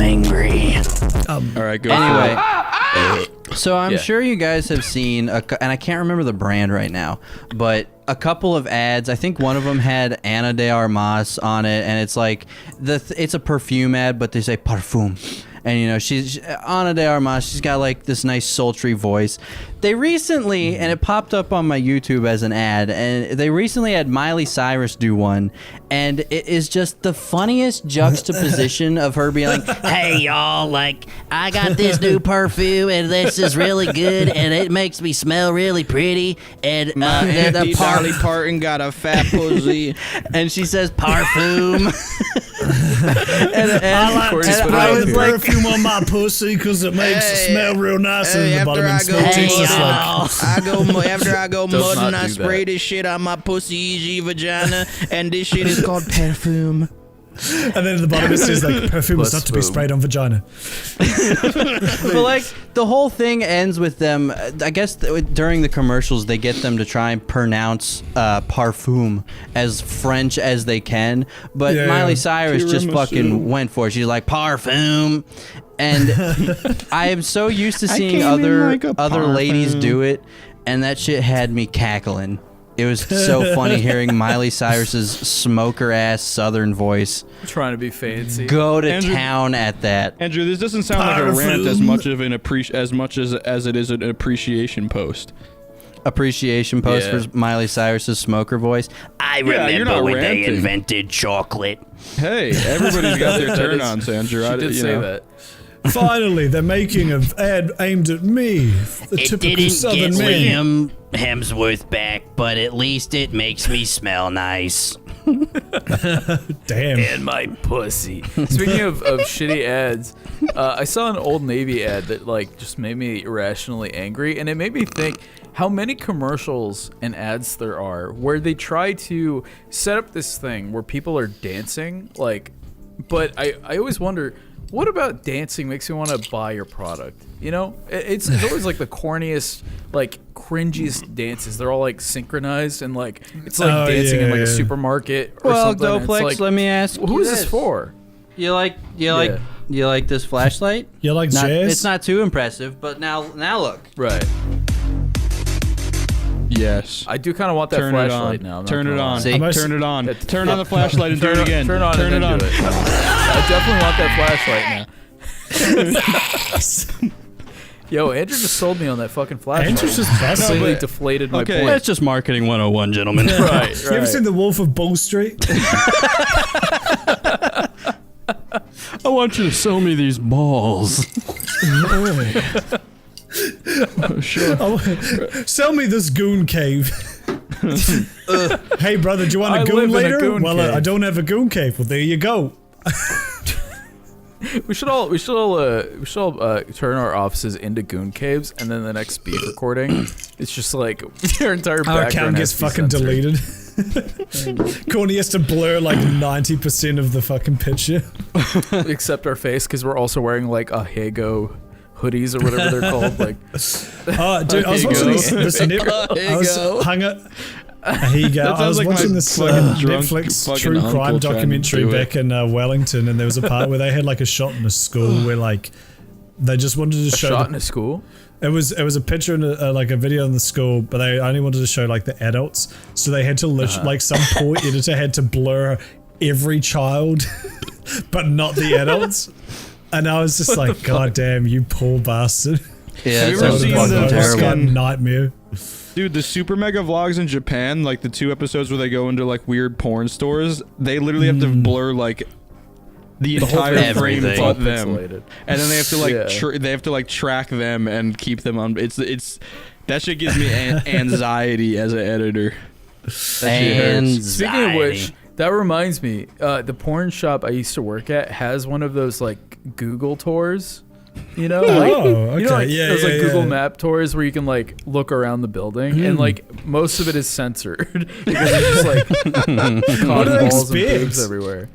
angry. All right, go. Anyway, so I'm sure you guys have seen, and I can't remember the brand right now, but a couple of ads. I think one of them had Ana de Armas on it, and it's like it's a perfume ad, but they say parfum. And you know, she's Ana de Armas. She's got like this nice sultry voice. They recently, and it popped up on my YouTube as an ad, and they recently had Miley Cyrus do one, and it is just the funniest juxtaposition of her being like, Hey y'all, like I got this new perfume and this is really good and it makes me smell really pretty and the Dolly Parton got a fat pussy, and she says parfum. and I like to spray the perfume on my pussy because it makes it smell real nice in the bottom and smell tastes after I go mudding, I spray this shit on my pussy, easy vagina, and this shit is called perfume. And then at the bottom it says like perfume is not to be sprayed on vagina. But like the whole thing ends with them. I guess during the commercials they get them to try and pronounce parfum as French as they can. But Miley Cyrus just fucking went for it. She's like parfum. And I am so used to seeing other ladies do it, and that shit had me cackling. It was so funny hearing Miley Cyrus's smoker ass Southern voice. Trying to be fancy. Go to town at that. Andrew, this doesn't sound like a rant as much as it is an appreciation post. Appreciation post for Miley Cyrus's smoker voice. I remember when they invented chocolate. Hey, everybody's got their turn-ons, Andrew. She did say that. Finally, they're making an ad aimed at me, the typical Southern man. Liam Hemsworth back, but at least it makes me smell nice. Damn. And my pussy. Speaking of shitty ads, I saw an Old Navy ad that like just made me irrationally angry, and it made me think how many commercials and ads there are where they try to set up this thing where people are dancing, like, but I always wonder, what about dancing makes me want to buy your product? You know, it's always like the corniest, like cringiest dances. They're all like synchronized and like it's like dancing in like a supermarket or something. Well, Doplex, like, let me ask, who is this for? You like this flashlight? You like jazz? It's not too impressive, but now look. Right. Yes. I do kind of want that flashlight now. Turn it on. See? Turn it on. Turn on the flashlight and do it again. Turn it on. I definitely want that flashlight now. Yo, Andrew just sold me on that fucking flashlight. Andrew's just completely deflated my point. That's just marketing 101, gentlemen. Right. You ever seen The Wolf of Wall Street? I want you to sell me these balls. Sure. Sell me this goon cave. Hey brother, do you want a goon later? Well, I don't have a goon cave. Well, there you go. We should all turn our offices into goon caves, and then the next beef recording, it's just like your entire background our account gets fucking deleted. Corny has to blur like 90% of the fucking picture, except our face, because we're also wearing like a Hago hoodies or whatever they're called. Like, dude, I was watching this Here you go. I was like watching my this fucking drunk Netflix fucking true uncle crime trying to documentary do it. back in Wellington, and there was a part where they had like a shot in a school where like they just wanted to show shot in a school. It was a picture and like a video in the school, but they only wanted to show like the adults, so they had to like some poor editor had to blur every child, but not the adults. And I was just like, God damn, you poor bastard. Yeah, Have you ever seen the terrible. nightmare? Dude, the super mega vlogs in Japan, like the 2 episodes where they go into like weird porn stores, they literally have to blur like the entire frame everything. but them, Pixelated. and then they have to like Yeah. they have to like track them and keep them on. It's that shit gives me anxiety as an editor. That shit hurts. Speaking of which, that reminds me, the porn shop I used to work at has one of those like Google tours. You know, like, okay. you know, like Yeah, those like yeah, Google yeah. Map tours where you can like look around the building, and like most of it is censored because it's just like cotton balls and expect? boobs everywhere.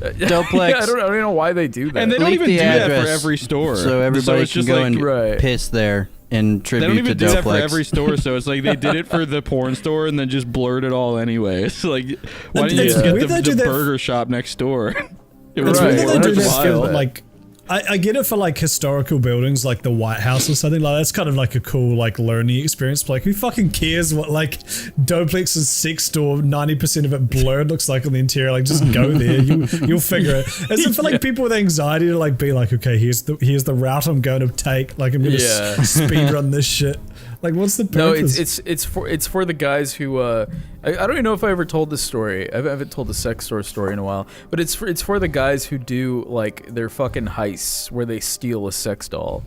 Doplex. Yeah, I don't know why they do that. And they don't Leave even the do that address for every store. so everybody it's can just go like, and Right. piss there in they tribute don't even to do that for Doplex. every store, so it's like they did it for the porn store and then just blurred it all anyway. It's like, why didn't you just weird get they do the that burger shop next door? It It's Right, weird that they do that's that for wild. like. I get it for like historical buildings like the White House or something like that's kind of like a cool like learning experience. But, like who fucking cares what like Doplex's sex store 90% of it blurred looks like on the interior? Like just go there, you'll figure it. Is it for like people with anxiety to like be like, okay, here's the route I'm going to take. Like I'm gonna Yeah. speed run this shit. Like what's the No, purpose? it's for the guys who I don't even know if I ever told this story. I haven't told the sex store story in a while, but it's for the guys who do like their fucking heists where they steal a sex doll.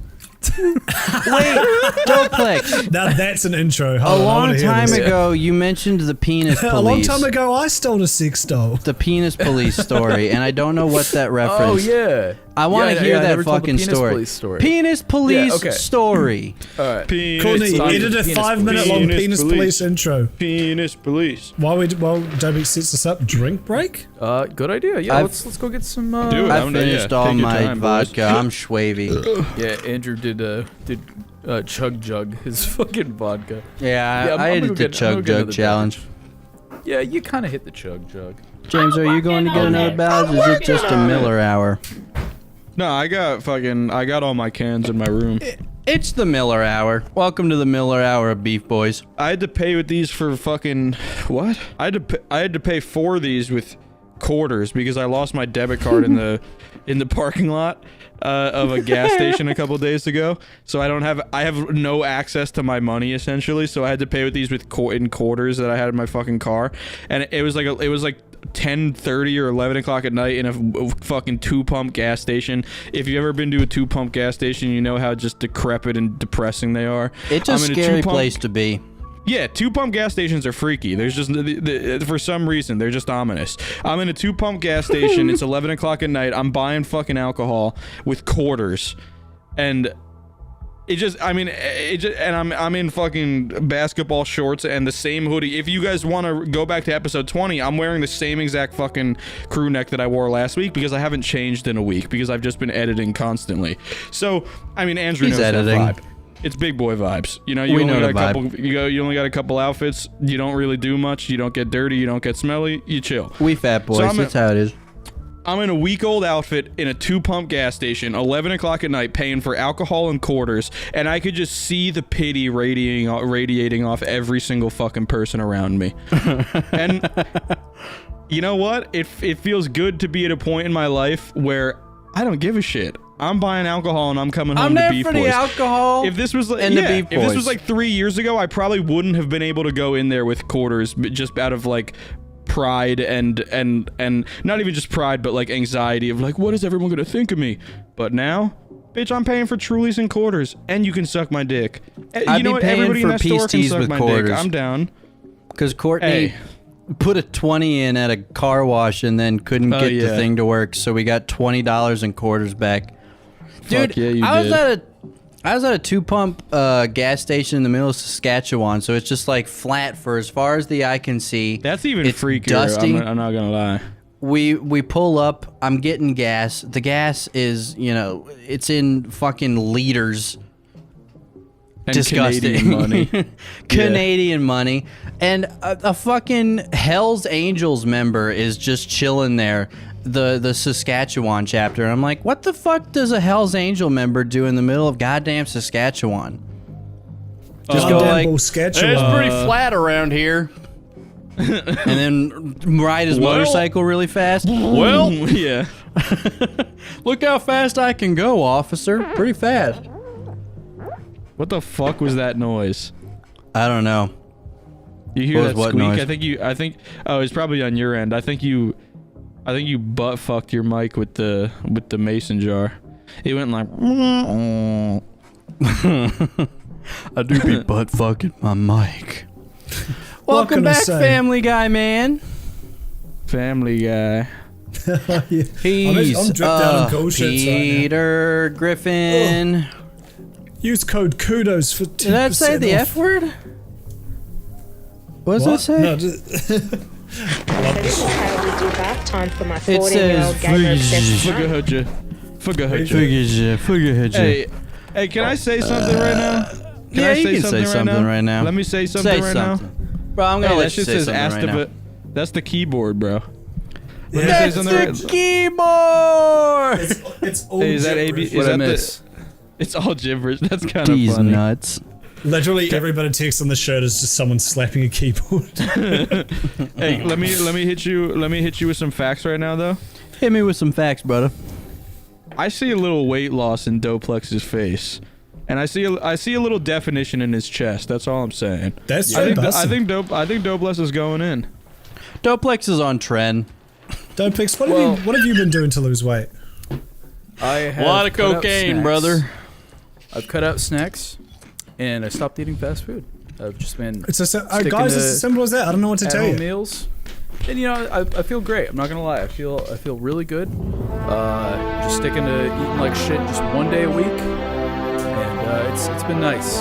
Wait, Doplex. Now that's an intro. A Hold on, I long wanna hear time this. ago, you mentioned the penis police. A long time ago, I stole a sex doll. The penis police story, and I don't know what that reference. Oh yeah, I want to Yeah, hear I that never told the fucking penis story. police story. Penis police okay. story. All right. Courtney, time edit for a penis 5-minute police. long Penis penis police. police intro. Penis police. While Dobby sets us up, drink break? Good idea. Yeah, let's go get some. Do it. I I'm- finished yeah, all take your my time, boys. vodka. I'm schwavy. Yeah, Andrew did chug jug his fucking vodka. Yeah, I'm I gonna did go the get- I'm chug gonna get jug another challenge. Yeah, you kind of hit the chug jug. James, are you going to get another ballot? Or is it just a Miller hour? No, I got all my cans in my room. It's the Miller hour. Welcome to the Miller hour of Beefboys. I had to pay with these for fucking what? I had to pay for these with quarters because I lost my debit card in the parking lot of a gas station a couple days ago. So I have no access to my money essentially. So I had to pay with these with in quarters that I had in my fucking car, and it was like 10:30 or 11 o'clock at night in a fucking 2-pump gas station. If you've ever been to a 2-pump gas station, you know how just decrepit and depressing they are. It's a scary place to be. Yeah, 2-pump gas stations are freaky. There's just for some reason they're just ominous. I'm in a 2-pump gas station. It's 11 o'clock at night. I'm buying fucking alcohol with quarters, and I'm in fucking basketball shorts and the same hoodie. If you guys want to go back to episode 20, I'm wearing the same exact fucking crew neck that I wore last week because I haven't changed in a week because I've just been editing constantly. So, I mean, Andrew He's knows editing. that vibe. It's big boy vibes. You know, We know the you only got a couple outfits. You don't really do much. You don't get dirty. You don't get smelly. You chill. We fat boys. That's how it is. I'm in a week-old outfit in a 2-pump gas station, 11 o'clock at night, paying for alcohol and quarters, and I could just see the pity radiating off every single fucking person around me. And you know what? It feels good to be at a point in my life where I don't give a shit. I'm buying alcohol and I'm coming home to Beefboys. I'm there for the alcohol. If this was like, and the Beef if this was Boys. like 3 years ago, I probably wouldn't have been able to go in there with quarters, but just out of like pride and not even just pride, but like anxiety of like, what is everyone gonna think of me? But now, bitch, I'm paying for Trulies and quarters, and you can suck my dick. I'd be paying Everybody in for that store can peace suck with my quarters. dick. I'm down. Because Courtney Hey. put a 20 in at a car wash and then couldn't get the yeah. thing to work, so we got $20 in quarters back. Dude, Fuck yeah, you I did. was at a 2-pump gas station in the middle of Saskatchewan, so it's just like flat for as far as the eye can see. That's even It's freakier. dusty. I'm not gonna lie. We pull up. I'm getting gas. The gas is, it's in fucking liters. And disgusting. Canadian money. Canadian money. And a fucking Hell's Angels member is just chilling there. The Saskatchewan chapter. And I'm like, what the fuck does a Hell's Angel member do in the middle of goddamn Saskatchewan? Just go like, it's pretty flat around here. And then ride his motorcycle really fast. Well, yeah. Look how fast I can go, officer. Pretty fast. What the fuck was that noise? I don't know. You hear that what squeak? noise? I think oh, it's probably on your end. I think you butt fucked your mic with the mason jar. It went like I do be butt fucking my mic. Welcome back, Family Guy man. Family Guy. He's I'm dripped down on cold shits Peter right now. Griffin. Use code KUDOS for 10% Did that say the off. F word? What does that say? No, Time for my It 14-year-old says gamer obsessed son. Hey, can I say something right now? Yeah, you can say something right now. Let me say something right now. Bro, I'm gonna Hey, let that you shit say says something ask right now. That's the keyboard, bro. That's the keyboard! it's all Hey, is that AB? gibberish. Is that the? It's all gibberish. That's kind of These funny. nuts. Literally everybody text on the shirt is just someone slapping a keyboard. Hey, let me hit you with some facts right now though. Hit me with some facts, brother. I see a little weight loss in Doplex's face, and I see a little definition in his chest. That's all I'm saying. That's I think Doplex is going in. Doplex is on trend. Doplex, what have you been doing to lose weight? I have A lot of cut out cocaine, snacks. brother. I've cut out snacks, and I stopped eating fast food. I've just been It's guys, sticking it's to as simple as that. I don't know what to tell at-home you. meals. And you know, I feel great. I'm not gonna lie. I feel really good. Just sticking to eating like shit just one day a week, and it's been nice.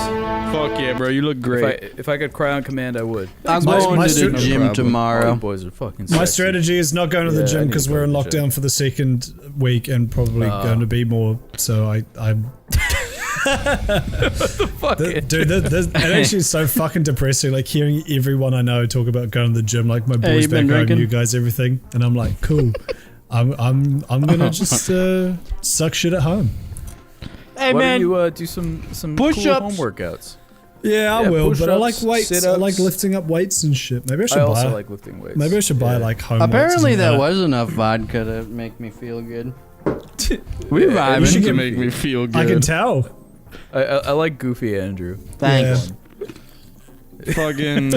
Fuck yeah, bro! You look great. If I could cry on command, I would. I'm My- going my to the stu- gym All tomorrow. you boys are fucking My sexy. strategy is not going to the Yeah, I gym need because to go we're in to the gym. lockdown for the second week and probably going to be more. So I'm. Fuck it. Dude, it actually is so fucking depressing. Like hearing everyone I know talk about going to the gym, like my boys you back been home, drinking? you guys, everything, and I'm like, cool. I'm gonna just suck shit at home. Hey, Why man. don't you do some Push-ups. cool home workouts? Yeah, I Yeah, will, but I like push-ups, weights. I sit-ups. like lifting up weights and shit. Maybe I should I buy. also like lifting weights. Maybe I should buy like home. Apparently weights or there something was enough vodka to make me feel good. We you vibing. should To get- make me feel like that. I can good. tell. I like Goofy Andrew. Thanks. Fucking.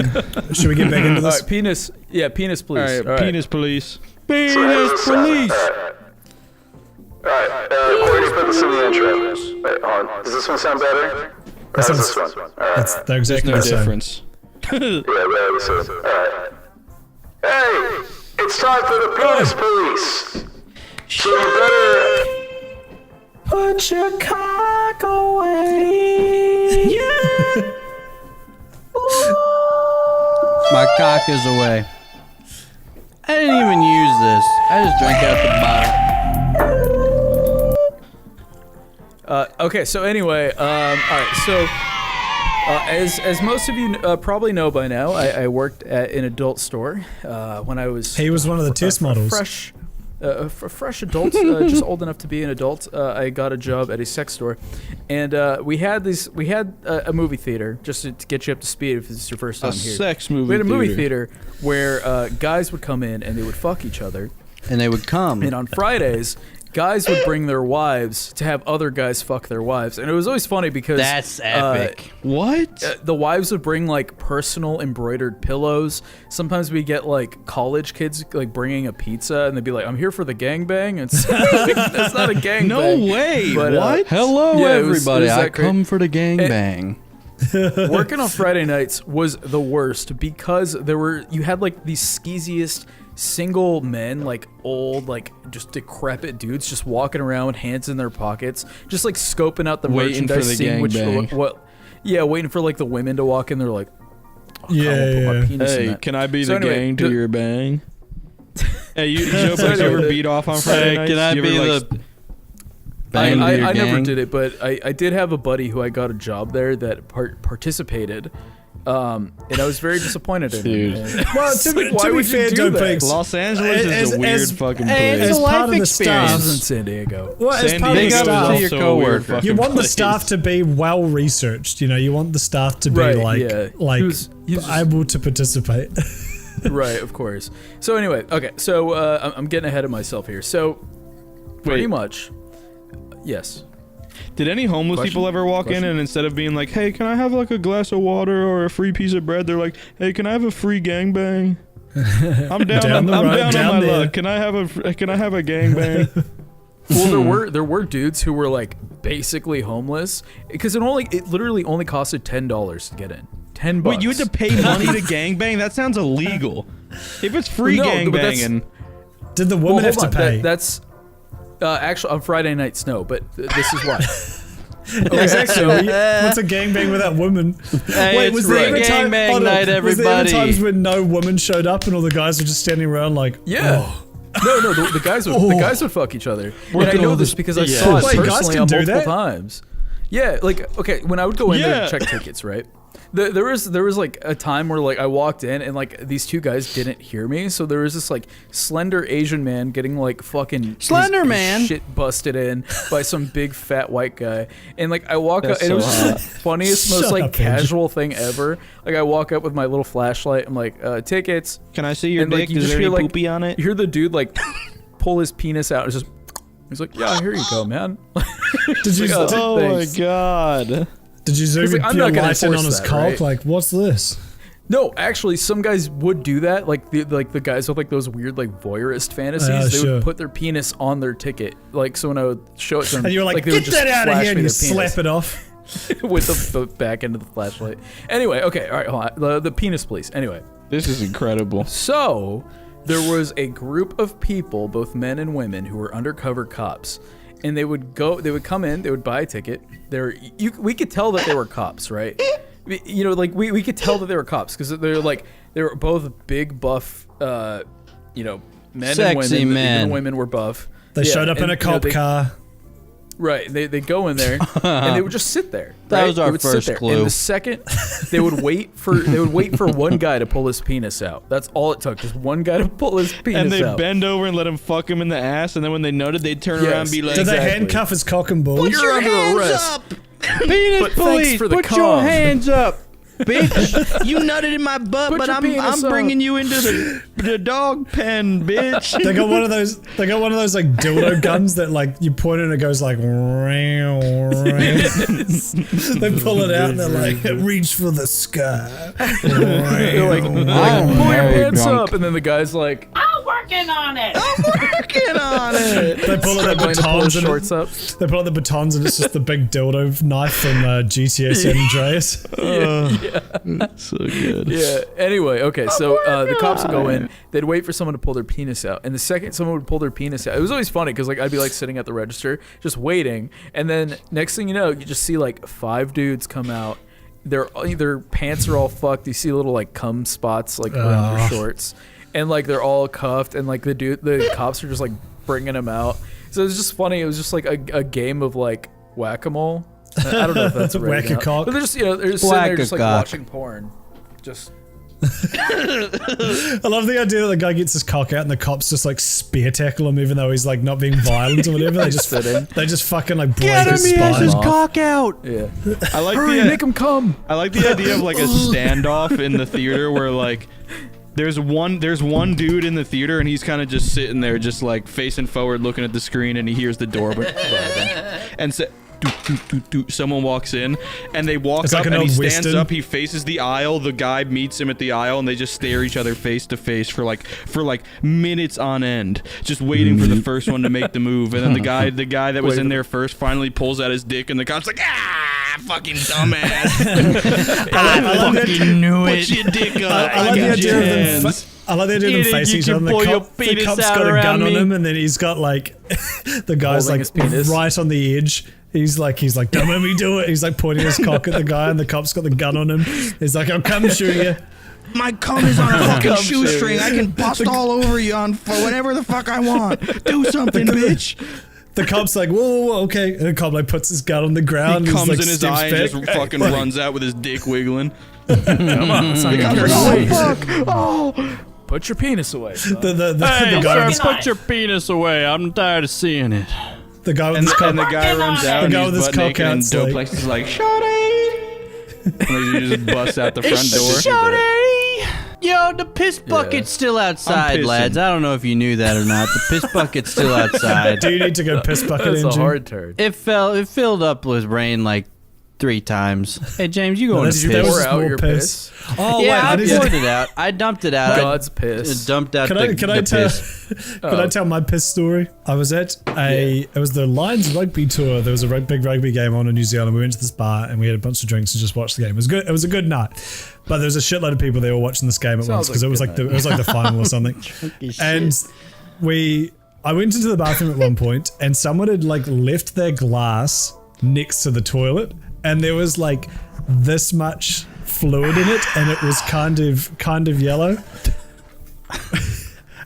Should we get back into All this? right, penis. Yeah, penis, please. All right, All right. penis police. Penis police. Alright, Corey's put this in the intro. Wait, hold on. Does this one sound better? That How's sounds- this one? That's they're There's exactly no the same. difference. Yeah, very soon. Alright. Hey! It's time for the penis police! So you better... Put your cock away. Yeah. My cock is away. I didn't even use this. I just drank out the bottle. Okay, so anyway, all right, so as most of you probably know by now, I worked at an adult store when I was. He was one of the test models. For fresh adult, just old enough to be an adult, I got a job at a sex store, and we had a movie theater just to get you up to speed if this is your first time A here. sex movie We had a movie theater. theater where guys would come in and they would fuck each other, And they would come. and on Fridays, guys would bring their wives to have other guys fuck their wives, and it was always funny because That's epic. What? the wives would bring like personal embroidered pillows. Sometimes we get like college kids like bringing a pizza, and they'd be like, "I'm here for the gangbang." It's that's not a gangbang. No way. But, What? Hello, Yeah, it was- everybody. it was I that great. come for the gangbang. Working on Friday nights was the worst because you had like the skeeziest single men, like old, like just decrepit dudes, just walking around with hands in their pockets, just like scoping out the Waiting for merchandise, the seeing which gangbang. waiting for like the women to walk in. They're like, I wanna put my Yeah. penis in Hey, that. can I be So the anyway, gang to your bang? Hey, Joe, So you ever anyway, beat off on Friday nights? Can I You ever, be like, the I never did it, but I did have a buddy who I got a job there that participated. And I was very disappointed in him. Well, to be fair, Joe Pinks, Los Angeles is a weird fucking place. As part of the staff, I was in San Diego. Well, as San part of the Diego staff, is your also a weird coworker. fucking you want the place. staff to be well researched. You know, you want the staff to be able to participate. Right, of course. So anyway, okay. So I'm getting ahead of myself here. So pretty much, yes. Did any homeless people ever walk in and instead of being like, "Hey, can I have like a glass of water or a free piece of bread?" They're like, "Hey, can I have a free gangbang? I'm down. I'm down on my luck. Can I have a gangbang?" Well, there were dudes who were like basically homeless because it literally only costed $10 to get in. $10. Wait, you had to pay money to gangbang? That sounds illegal. If it's free gangbanging, did the woman have to pay? That's actually on Friday nights, no, but this is why. Exactly. What's a gangbang without women? Hey, Wait, was there ever gangbang night, everybody? Was there ever times when no woman showed up and all the guys were just standing around like, yeah. Oh. No, the guys would fuck each other. And I know this because I saw it personally on multiple times. Yeah, like, okay, when I would go in there to check tickets, right? There was like a time where like I walked in and like these two guys didn't hear me, so there was this like slender Asian man getting like fucking his shit busted in by some big fat white guy, and like I walk up and it was just the funniest, most like casual thing ever. Like I walk up with my little flashlight, I'm like, tickets. Can I see your and, dick? Like, you Is just there hear any like poopy on it? You hear the dude like pull his penis out. It's just he's like, yeah, here you go, man. Did you? Like, oh my god. Did you zoom like, your light in on his cock? Right? Like, what's this? No, actually, some guys would do that. Like the guys with like those weird like voyeurist fantasies, they would put their penis on their ticket. Like, so when I would show it to them, and you were like, get that out of here, and you slap it off with the back end of the flashlight. Anyway, okay, all right, hold on. The penis police. Anyway, this is incredible. So there was a group of people, both men and women, who were undercover cops. And they would come in, they would buy a ticket. We could tell that they were cops, right? You know, like we could tell that they were cops because they were both big buff, you know, men Sexy and women. men. Even women were buff. They showed up in a cop car. Right, they go in there and they would just sit there. That was our first clue. And the second they would wait for one guy to pull his penis out. That's all it took, just one guy to pull his penis out. And they bend over and let him fuck him in the ass, and then when they noted, they'd turn around and be like, "Did they handcuff his cock and balls?" You're under arrest. Penis police, put your hands up. Bitch, you nutted in my butt, Put but your I'm penis bringing up. you into the dog pen, bitch. They got one of those. They got one of those like dildo guns that like you point it and it goes like. They pull it out and they're like, reach for the sky. They're like, pull your pants up, and then the guy's like, I'm working on it. Working on it. They pull out the pull batons his and shorts up. they pull out the batons and it's just the big dildo knife from GTA San Andreas. so good. Yeah. Anyway, okay. So the cops would go in. They'd wait for someone to pull their penis out, and the second someone would pull their penis out, it was always funny because like I'd be like sitting at the register just waiting, and then next thing you know, you just see like 5 dudes come out. Their pants are all fucked. You see little like cum spots like around their shorts, and like they're all cuffed, and like the cops are just like bringing them out. So it was just funny. It was just like a game of like whack-a-mole. I don't know if that's right. Whack-a-cock. But they're just they're just sitting there just like watching porn. Just. I love the idea that the guy gets his cock out and the cops just like spear tackle him even though he's like not being violent or whatever. They just fucking like break Get him, his he spine. has his cock out. Yeah. I like make him come. I like the idea of like a standoff in the theater where like there's one dude in the theater and he's kind of just sitting there just like facing forward looking at the screen and he hears the door and someone walks in and they walk up and he stands up, he faces the aisle, the guy meets him at the aisle and they just stare each other face to face for like minutes on end just waiting for the first one to make the move, and then the guy that was in there first finally pulls out his dick and the cop's like, fucking dumbass. I fucking knew it. Put your dick up. I love the idea of them I like the idea of them facing each other and the cop's got a gun on him and then he's got like the guy's like right on the edge. He's like, don't let me do it. He's like pointing his cock at the guy and the cop's got the gun on him. He's like, I'll come shoot you. My cum is on a fucking shoestring. I can bust all over you for whatever the fuck I want. Do something, bitch. the cop's like, whoa, okay. And the cop like puts his gun on the ground. He and comes like, in his steps eye back. and just fucking runs out with his dick wiggling. Come on, it's not gonna Oh, Put your penis away. Son. The Hey, guy sir, put your penis away. I'm tired of seeing it. The guy with and, his cock. and the guy runs out The and guy he's with his butt cock naked and out's like- Doplex is like, Shawty! And he just busts out the front door. Shawty! Yo, the piss bucket's still outside, pissing. lads. I don't know if you knew that or not. The piss bucket's still outside. Do you need to go piss bucket That's a engine? hard turn. It filled up with rain like 3 times. Hey, James, you going to Did you piss? pour Pour out more your piss? Oh, Yeah, I wait, I poured it out. I dumped it out. God's I piss. dumped out Can the, I the tell? piss. Can I tell my piss story? I was at it was the Lions rugby tour. There was a big rugby game on in New Zealand. We went to this bar and we had a bunch of drinks and just watched the game. It was good. It was a good night. But there was a shitload of people there all watching this game at once because it was like the final or something. And I went into the bathroom at one point and someone had like left their glass next to the toilet and there was like this much fluid in it and it was kind of yellow.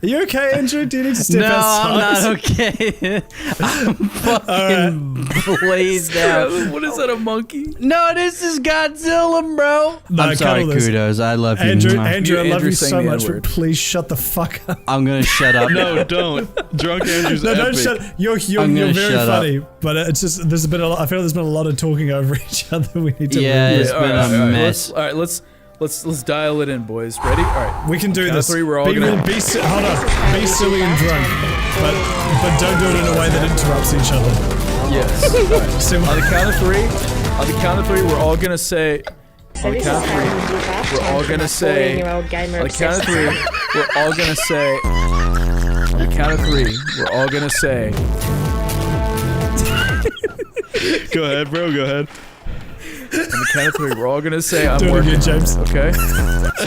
Are you okay, Andrew? Do you need to step outside? I'm not okay. I'm fucking blazed out. What is that, a monkey? No, this is Godzilla, bro. No, I'm sorry, cut all this. Kudos. I love you. Andrew, Mwah. Andrew, I love Andrew you saying so the much, but N-word. please shut the fuck up. I'm gonna shut up. No, don't. Drunk Andrew's No, don't epic. shut. You're I'm gonna very shut funny, but it's just I feel like there's been a lot of talking over each other. We need to. Yeah, review. it's been a mess. All right, let's dial it in, boys. Ready? All right. We can do Count of this. three, we're all be, gonna- be si- hold on. Be silly and drunk, but don't do it in a way that interrupts each other. Yes. All right. So, On the count of three, we're all gonna say. So On the this is count of how three, I do halftime we're all for gonna my say. 14-year-old gamer On the count of obsessed three, son. we're all gonna say. On the count of three, we're all gonna say. Go ahead, bro. Go ahead. On the count of three, we're all gonna say I'm do it working. again, James. Okay. So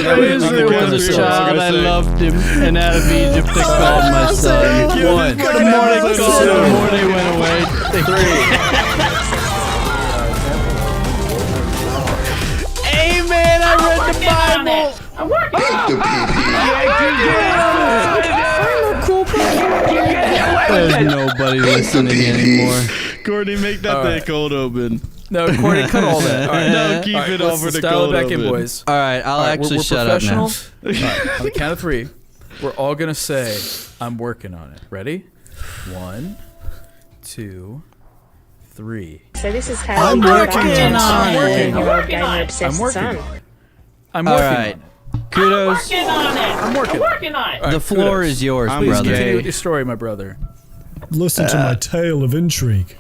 that As there was a child, I loved him, and out of Egypt they called my son. One. The morning called, the morning went away. Amen. I read the Bible. There's nobody listening anymore. Courtney, make that thing cold open. No, Courtney, cut all that. All right. No, keep it let's over the dial it cold back in, open. boys. All right, I'll All right, actually we're shut up now. professional. All right, on the count of three, we're all gonna say, "I'm working on it." Ready? 1, 2, 3. So this is how I'm I do working halftime on for my it. 14-year-old gamer obsessed I'm working son. on it. I'm All working right. on it. Kudos. I'm working on it. on it. All right, The floor kudos. is yours, I'm Please brother. continue gay. with your story, my brother. Listen to my tale of intrigue.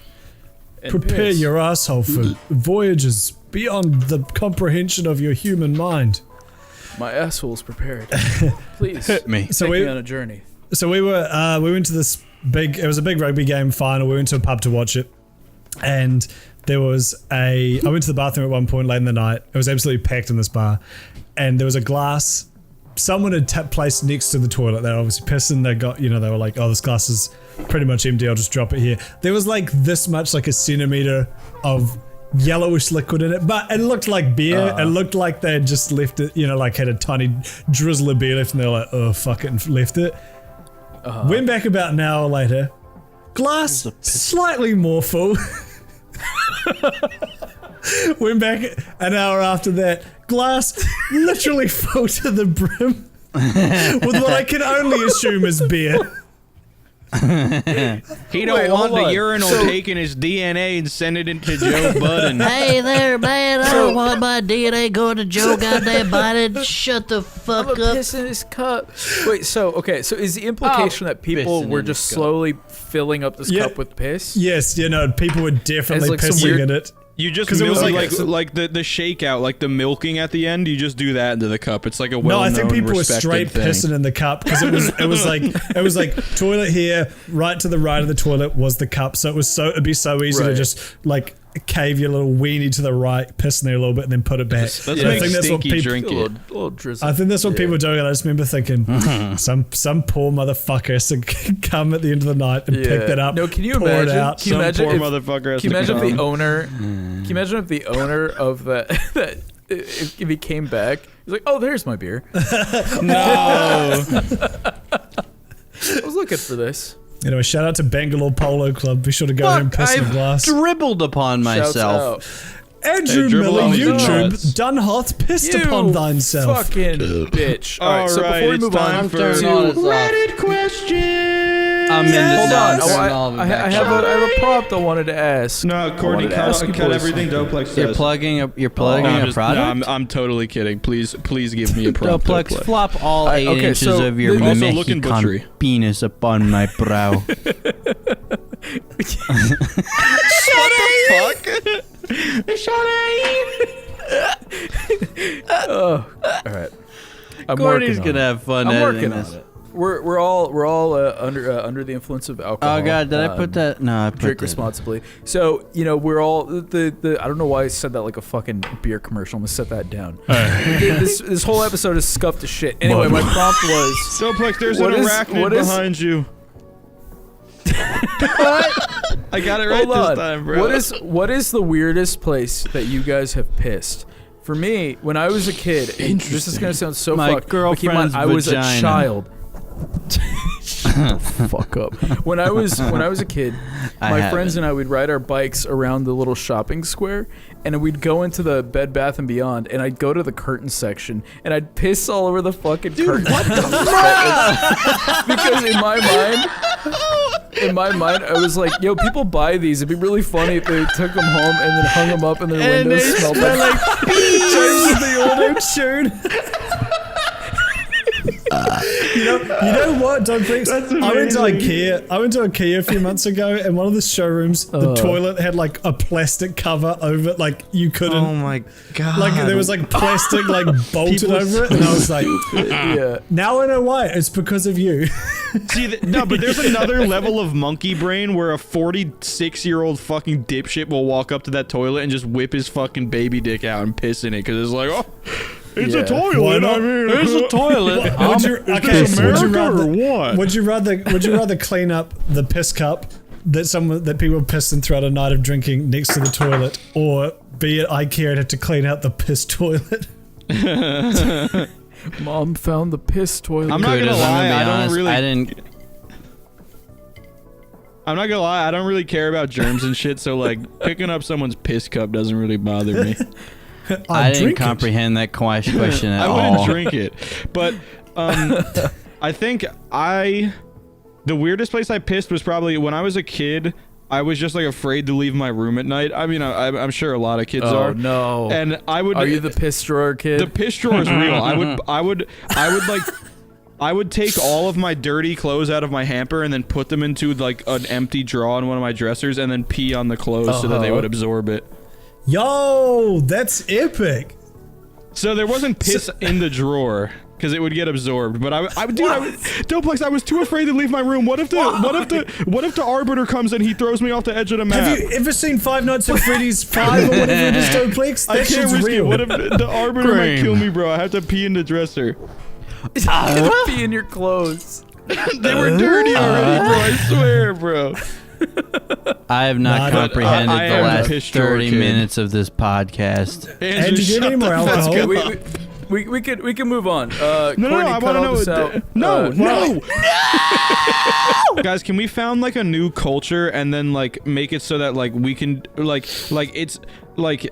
And Prepare piss. your asshole for voyages beyond the comprehension of your human mind. My asshole's prepared. Please Hit me. So take we- me on a journey. So we went to this it was a big rugby game final. We went to a pub to watch it, and I went to the bathroom at one point late in the night. It was absolutely packed in this bar, and there was a glass someone had placed next to the toilet. They were obviously pissing. They were like, oh, this glass is pretty much empty. I'll just drop it here. There was like this much, like a centimeter of yellowish liquid in it, but it looked like beer. It looked like they had just left it, like had a tiny drizzle of beer left, and they were like, oh, fuck it, and left it. Went back about an hour later, glass slightly more full. Went back an hour after that, glass literally full to the brim with what I can only assume is beer. He don't want the urinal taking his DNA and send it into Joe Budden. Hey there, man. I don't want my DNA going to Joe goddamn Biden. Shut the fuck I'm up. piss in his cup. Wait, so is the implication that people pissing were in just his cup. slowly filling up this Yeah. cup with piss? Yes, people were definitely like some pissing weird- in it. You just 'Cause it was milk, like- the shakeout, like the milking at the end. You just do that into the cup. It's like a No, well-known, I think people were respected straight thing. pissing in the cup because it was like toilet here, right to the right of the toilet was the cup, so it'd be so easy to Right. just like cave your little weenie to the right, piss in there a little bit, and then put it back. Let's I make think that's what Stinky people. drink A it. little drizzle. I think that's what people were doing, and I just remember thinking, some poor motherfucker has to come at the end of the night and pick that up. No, can you pour imagine? it out. Can you Some imagine poor if, motherfucker has Can you to imagine if the come. owner? Can you imagine if the owner of that if he came back, he's like, "Oh, there's my beer. No. I was looking for this." Anyway, shout out to Bangalore Polo Club. Be sure to go and piss in the glass. Dribbled upon Shouts myself. Andrew dribble Miller, on the YouTube, nuts. done hath pissed upon thine self. Fucking bitch. All right, so Alright, before we it's move time on for to Reddit questions. I'm in the hold on, nuts. I have a prompt I wanted to ask. No, Courtney, cut everything Doplex says. You're plugging a No, product. I'm totally kidding. Please give me a prompt. Doplex, flop all 8 okay, inches so of your also looking butchery. Mexican penis upon my brow. All right. Courtney's gonna have fun I'm editing working this. on it. We're all under the influence of alcohol. Oh god, did I put that? No, I put Drink that. responsibly. So we're all the. I don't know why I said that like a fucking beer commercial. I'm gonna set that down. This whole episode is scuffed to shit. Anyway, my prompt was Doplex, there's What an is- arachnid what is- behind you. I got it right Hold on. this time, bro. What is the weirdest place that you guys have pissed? For me, when I was a kid, and this is gonna sound so My fucked. But keep in mind, girlfriend's I was a vagina. child. Fuck up. When I was a kid, my friends and I would ride our bikes around the little shopping square, and we'd go into the Bed Bath and Beyond, and I'd go to the curtain section, and I'd piss all over the fucking curtain. What the fuck? Because in my mind, I was like, yo, people buy these. It'd be really funny if they took them home and then hung them up in their And windows. they Smelled smell like James the old insured. You know what, Dog Freaks? I went to IKEA a few months ago, and one of the showrooms, the toilet had like a plastic cover over it, like you couldn't. Oh my god! Like there was like plastic like bolted over it, and I was like, yeah. now I know why. It's because of you. See, no, but there's another level of monkey brain where a 46-year-old fucking dipshit will walk up to that toilet and just whip his fucking baby dick out and piss in it because it's like, oh, it's a toilet. I mean, There's a toilet. Would you, okay, this would you America rather or what? Would you rather clean up the piss cup that people piss in throughout a night of drinking next to the toilet, or be at IKEA and have to clean out the piss toilet? Mom found the piss toilet. I'm not gonna lie, I don't really. I didn't. I'm not gonna lie, I don't really care about germs and shit. So like, picking up someone's piss cup doesn't really bother me. I didn't comprehend that question at all. I wouldn't drink it, but I think the weirdest place I pissed was probably when I was a kid. I was just like afraid to leave my room at night. I mean, I'm sure a lot of kids are. Oh no! And I would. Are you the piss drawer kid? The piss drawer is real. I would take all of my dirty clothes out of my hamper and then put them into like an empty drawer in one of my dressers and then pee on the clothes so that they would absorb it. Yo, that's epic. So there wasn't piss in the drawer because it would get absorbed. But Doplex, I was too afraid to leave my room. What if the arbiter comes and he throws me off the edge of the map? Have you ever seen Five Nights at Freddy's 5 or whatever it is, Doplex? That I can't shit's risk real. it. What if the arbiter might kill me, bro? I have to pee in the dresser. Pee in your clothes. They were dirty already, bro. I swear, bro. I have not comprehended I the am a last piss drawer 30 kid. minutes of this podcast. And you get any more alcohol? Okay, we can move on. No, I want to know. No. Guys, can we found like a new culture and then like make it so that like we can like it's like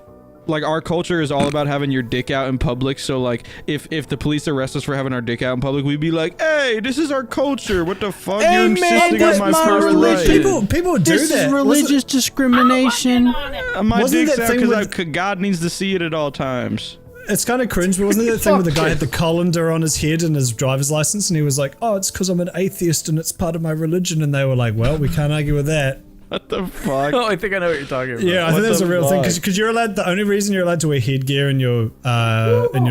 our culture is all about having your dick out in public. So like if the police arrest us for having our dick out in public, we'd be like, hey, this is our culture. What the fuck? Hey, You're man, insisting that's on my my religion. right. People do This that. is religious discrimination. My Wasn't dick's that out thing because with- God needs to see it at all times. It's kind of cringe, but wasn't it that thing where the guy had the colander on his head and his driver's license, and he was like, oh, it's because I'm an atheist and it's part of my religion, and they were like, well, we can't argue with that. What the fuck? Oh, I think I know what you're talking about. Yeah, I think that's a real thing, because you're allowed, the only reason you're allowed to wear headgear in your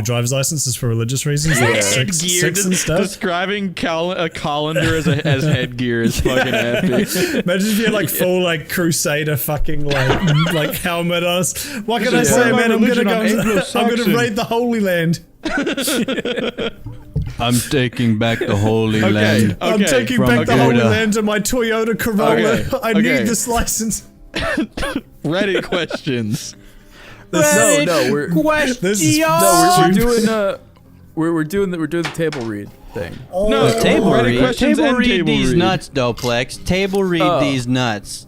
driver's license is for religious reasons, like sex and stuff. Describing a colander as headgear is fucking epic. Imagine if you had like full like crusader fucking like helmet on us. What can I say, man? I'm gonna raid the Holy Land. I'm taking back the Holy Land. I'm taking back the Holy Land to my Toyota Corolla. I need this license. Reddit questions. We're doing the table read. thing. No, Table Reddit read. questions Table and read table these read. nuts, Doplex. Table read these nuts.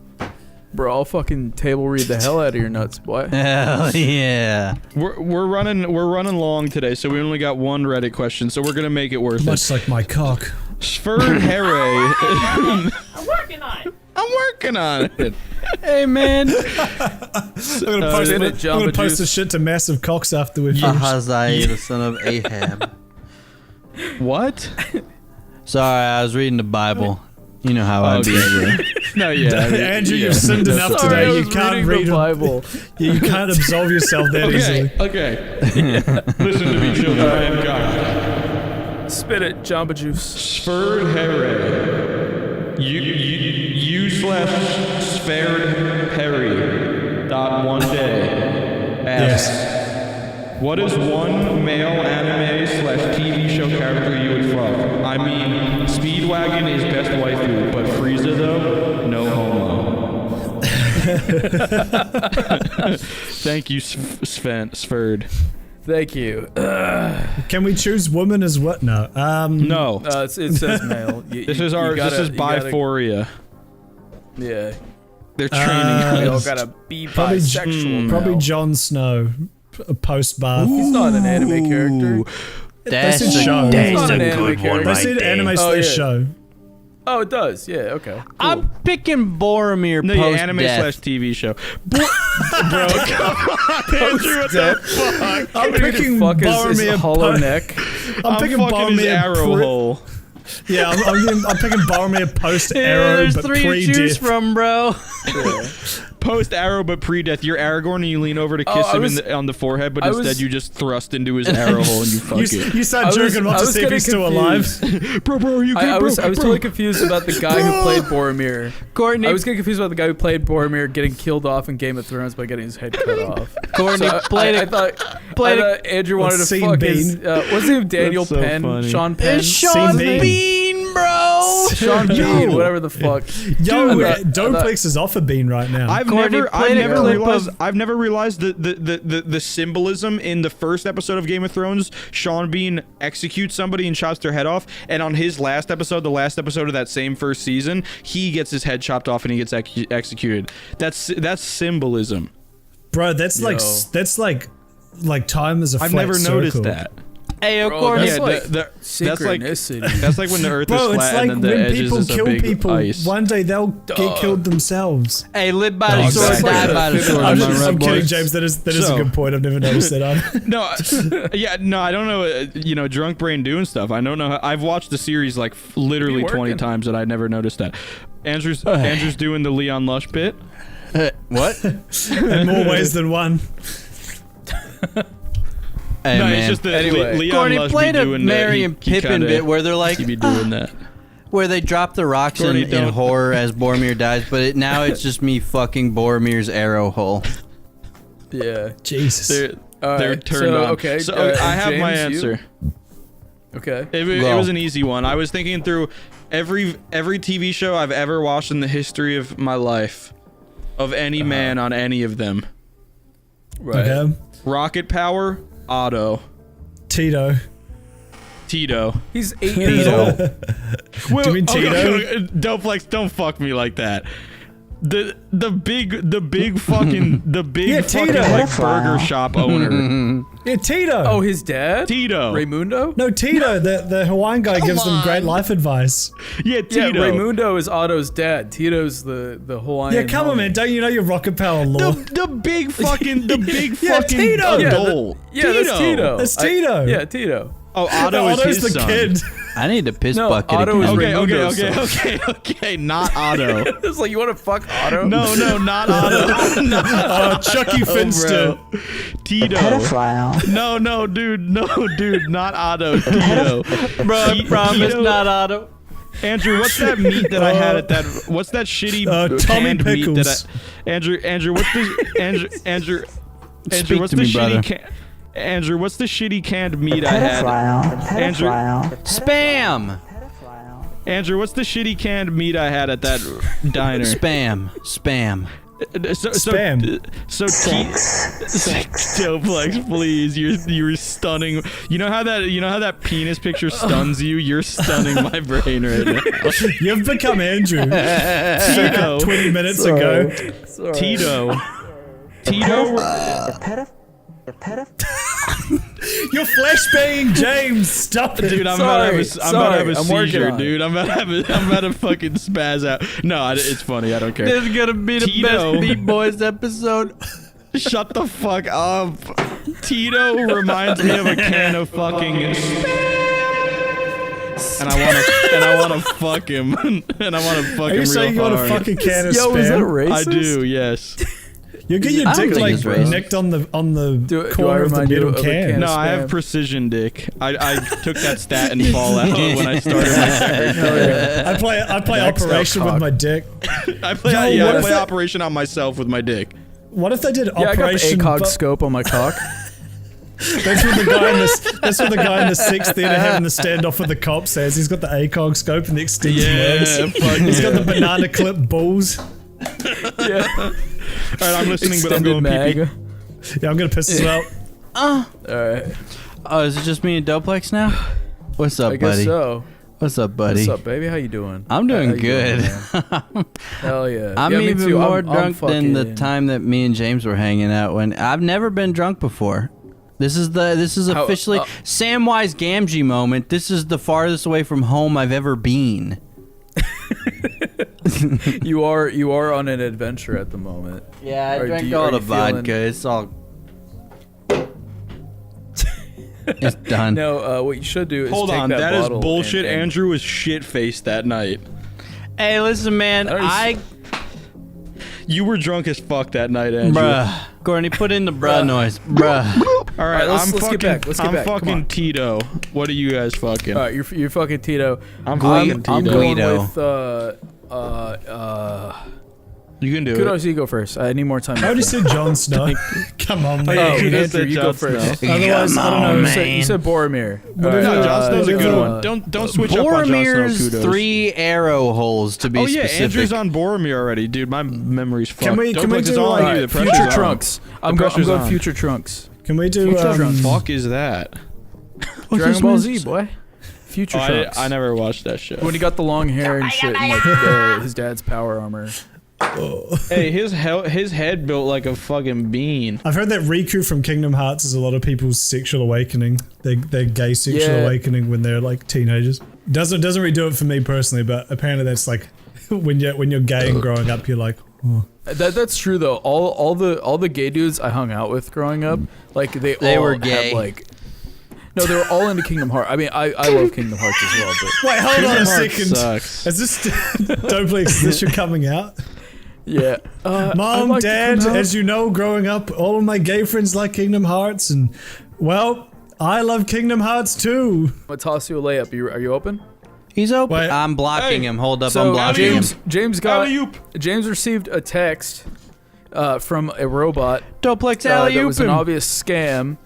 Bro, I'll fucking table read the hell out of your nuts, boy. Hell yeah. We're running long today, so we only got one Reddit question, so we're gonna make it worth it. Much like my cock. Sferd Hare. I'm working on it. I'm working on it. Hey, man. I'm gonna post this shit to massive cocks after we've finished. Ahaziah, the son of Ahab. What? Sorry, I was reading the Bible. You know how I be. No, yeah. Andrew, you've sinned enough Sorry, I today. was You can't reading read the Bible. You can't absolve yourself that easily. Okay. Listen to me, children. I am God. Spit it, Jamba Juice. Sferd Hare. You slash Sferd Harry. Dot one day. Asks, what is one male anime slash TV show character you would fuck? I mean, Speedwagon is best waifu, but Frieza though, no homo. Thank you, Sferd. Thank you. Can we choose woman as what? No. No. It says male. This is Biphoria. Yeah. They're training. We all gotta be Probably, bisexual. probably now. Jon Snow, post bath. He's not an anime character. That's They said show. He's not an anime character. They said anime slash show. Oh, it does. Yeah. Okay. Cool. I'm picking Boromir No, post yeah, anime slash TV show. Bro, Andrew, what the fuck? I'm picking fuck is Boromir hollow neck. I'm picking fucking his Boromir arrow hole. Yeah, I'm picking Boromir post Yeah, arrow, there's but 3 to choose pre-death. from, bro. Post arrow, but pre-death. You're Aragorn and you lean over to kiss him on the forehead, but instead you just thrust into his arrow hole and you fuck it. You start jerking off to see if he's still alive. Bro, you I was totally confused about the guy who played Boromir. Courtney, I was getting confused about the guy who played Boromir getting killed off in Game of Thrones by getting his head cut off. Courtney So played I it. thought Andrew wanted to Scene fuck Bean. his. What's his name? Daniel That's so Penn? funny. Sean Penn? It's Sean Bean. Bean, bro. Sean Bean, whatever the fuck. Yo, Dude, Doplex is off a bean right now. I've Courtney never played a clip realized the symbolism in the first episode of Game of Thrones. Sean Bean executes somebody and chops their head off, and on his last episode, the last episode of that same first season, he gets his head chopped off and he gets executed. That's symbolism. Bro, that's like time as a I've flat never circle. noticed that. Hey, of Bro, course. that's Yeah, like that's like synchronicity. that's like when the Earth Bro, is it's flat like and then the when edges people is a kill big people, ice. one day they'll get killed themselves. Hey, live by the Dog, sword, that's die like by the the- sword. I'm, am I just, right, I'm kidding, boys? James. That is a So- good point. I've never noticed that. No, I don't know. Drunk brain doing stuff. I don't know. I've watched the series like literally 20 times and I never noticed that. Andrew's doing the Leon Lush bit. What? In more ways than one. Hey, No, man. it's just that Anyway. Leon Courtney Lush played be a doing Merry he and Pippin kinda- bit where they're like, he be doing that. where they drop the rocks Courtney, in don't- horror as Boromir dies, but now it's just me fucking Boromir's arrow hole. Yeah. Jesus. They're Alright, turned so, on. okay, So and I have my James, you? answer. Okay. It was an easy one. I was thinking through every TV show I've ever watched in the history of my life, of any man on any of them. Right. Okay. Rocket Power, Otto, Tito. Tito. He's 8 years old. Well, Do you mean Tito? okay, Doplex, don't fuck me like that. The big fucking Yeah, fucking Tito. like burger shop owner. Yeah, Tito. Oh, his dad? Tito. Raymundo? No, Tito, the Hawaiian guy gives them great life advice. Yeah, Yeah, Tito. Raymundo is Otto's dad. Tito's the Hawaiian. Yeah, come on, man. Don't you know your rocket power lore? The big fucking Yeah, Tito. adult. Yeah, that's Tito. That's Tito. Yeah, Tito. Oh, Otto is Otto's his the son. kid. I need a piss No, bucket Otto is again. Okay, not Otto. It's like, you want to fuck Otto? No, not Otto. Oh, Chucky Finster. Bro. Tito. No, dude, not Otto. Tito. Bro, I promise not Otto. Andrew, what's that meat that I had at that? What's that shitty Tommy canned meat Pickles. that I? Andrew, what's the Andrew? Speak what's to the me, brother. Andrew, what's the shitty canned meat I had? Andrew, Spam. Andrew, what's the shitty canned meat I had at that diner? Spam. Spam. Doplex, please. You're stunning. You know how that penis picture stuns you? You're stunning my brain right now. You've become Andrew. Tito. 20 minutes ago. Sorry. Tito. You're flashbanging James. Stop it. Dude, I'm about to have a seizure, dude. I'm about to fucking spaz out. No, it's funny. I don't care. This is gonna be the Tito. best Beefboys episode. Shut the fuck up. Tito reminds me of a can of fucking spam. And I wanna fuck him. And I wanna fuck him real hard. Are you saying you want to fuck a can of Yo, spam? is that racist? I do, yes. You get your I don't dick think like it's racist. nicked on the Do I corner of the remind you middle of a can. can? No, I have spam. precision dick. I took that stat in Fallout when I started my career. I play Maxed Operation out with cock. my dick. I play Operation on myself with my dick. What if they did Yeah, I got the Operation? ACOG scope on my cock. That's what the guy in the that's what the guy in the sex theater having the standoff with the cop says. He's got the ACOG scope and the extended legs. He's got the banana clip balls. Yeah. All right, I'm listening, but I'm going pee-pee. Yeah, I'm gonna piss as well. Alright. Oh, is it just me and Doplex now? What's up, I guess buddy? so. What's up, buddy? What's up, baby? How you doing? I'm doing How you good. doing, man? Hell yeah. I'm Yeah, me even too. more I'm drunk than the fucking- time that me and James were hanging out. When I've never been drunk before. This is How- officially Samwise Gamgee moment. This is the farthest away from home I've ever been. You are on an adventure at the moment. Yeah, I Or drank do you- all are the you feeling- vodka. It's all. It's done. No, what you should do is Hold take on, that is bottle bullshit. and- Andrew was shit-faced that night. Hey, listen, man. You were drunk as fuck that night, Andrew. Bruh. Courtney, put in the bruh noise. Bruh. All right, let's I'm get back. Let's get I'm back. Come fucking on. Tito. What are you guys fucking? All right, you're fucking Tito. I'm fucking I'm Tito. going Guido. with You can do Kudos, you go first. I need more time. I already said Jon Snow. Come on, man. Oh, Kudos Andrew, to you go Jon first. Snow. Otherwise, I don't know. You said Boromir. No, Jon Snow's a good uh, one. Don't switch up on Jon Snow. Boromir's Kudos. 3 arrow holes to be Oh yeah, specific. Andrew's on Boromir already, dude. My memory's fucked. Can we Doplex is do, on. like, The pressure's Future on. Trunks. I'm pressure's going on. Future Trunks. Can we do Fuck is that? Dragon Ball Z, boy. Future Oh, Trunks. I never watched that show. When he got the long hair and shit, and like his dad's power armor. Hey, his head built like a fucking bean. I've heard that Riku from Kingdom Hearts is a lot of people's sexual awakening. Their gay sexual Yeah. awakening when they're like teenagers. Doesn't really do it for me personally, but apparently that's like when you're gay and growing up, you're like, oh. That's true though. All the gay dudes I hung out with growing up, like they all were had, gay. like, no, they were all into Kingdom Hearts. I mean, I love Kingdom Hearts as well, but Wait, hold on a Heart second. sucks. Is this Doplex? Is this your coming out? yeah. I'd Mom, like to Dad, come out. as you know, growing up, all of my gay friends like Kingdom Hearts, and well, I love Kingdom Hearts too. I'm gonna toss you a layup. Are you open? He's open. Wait. I'm blocking him. Hold up, I'm So blocking him. James received a text from a robot Doplex that alley-oop was an him. obvious scam,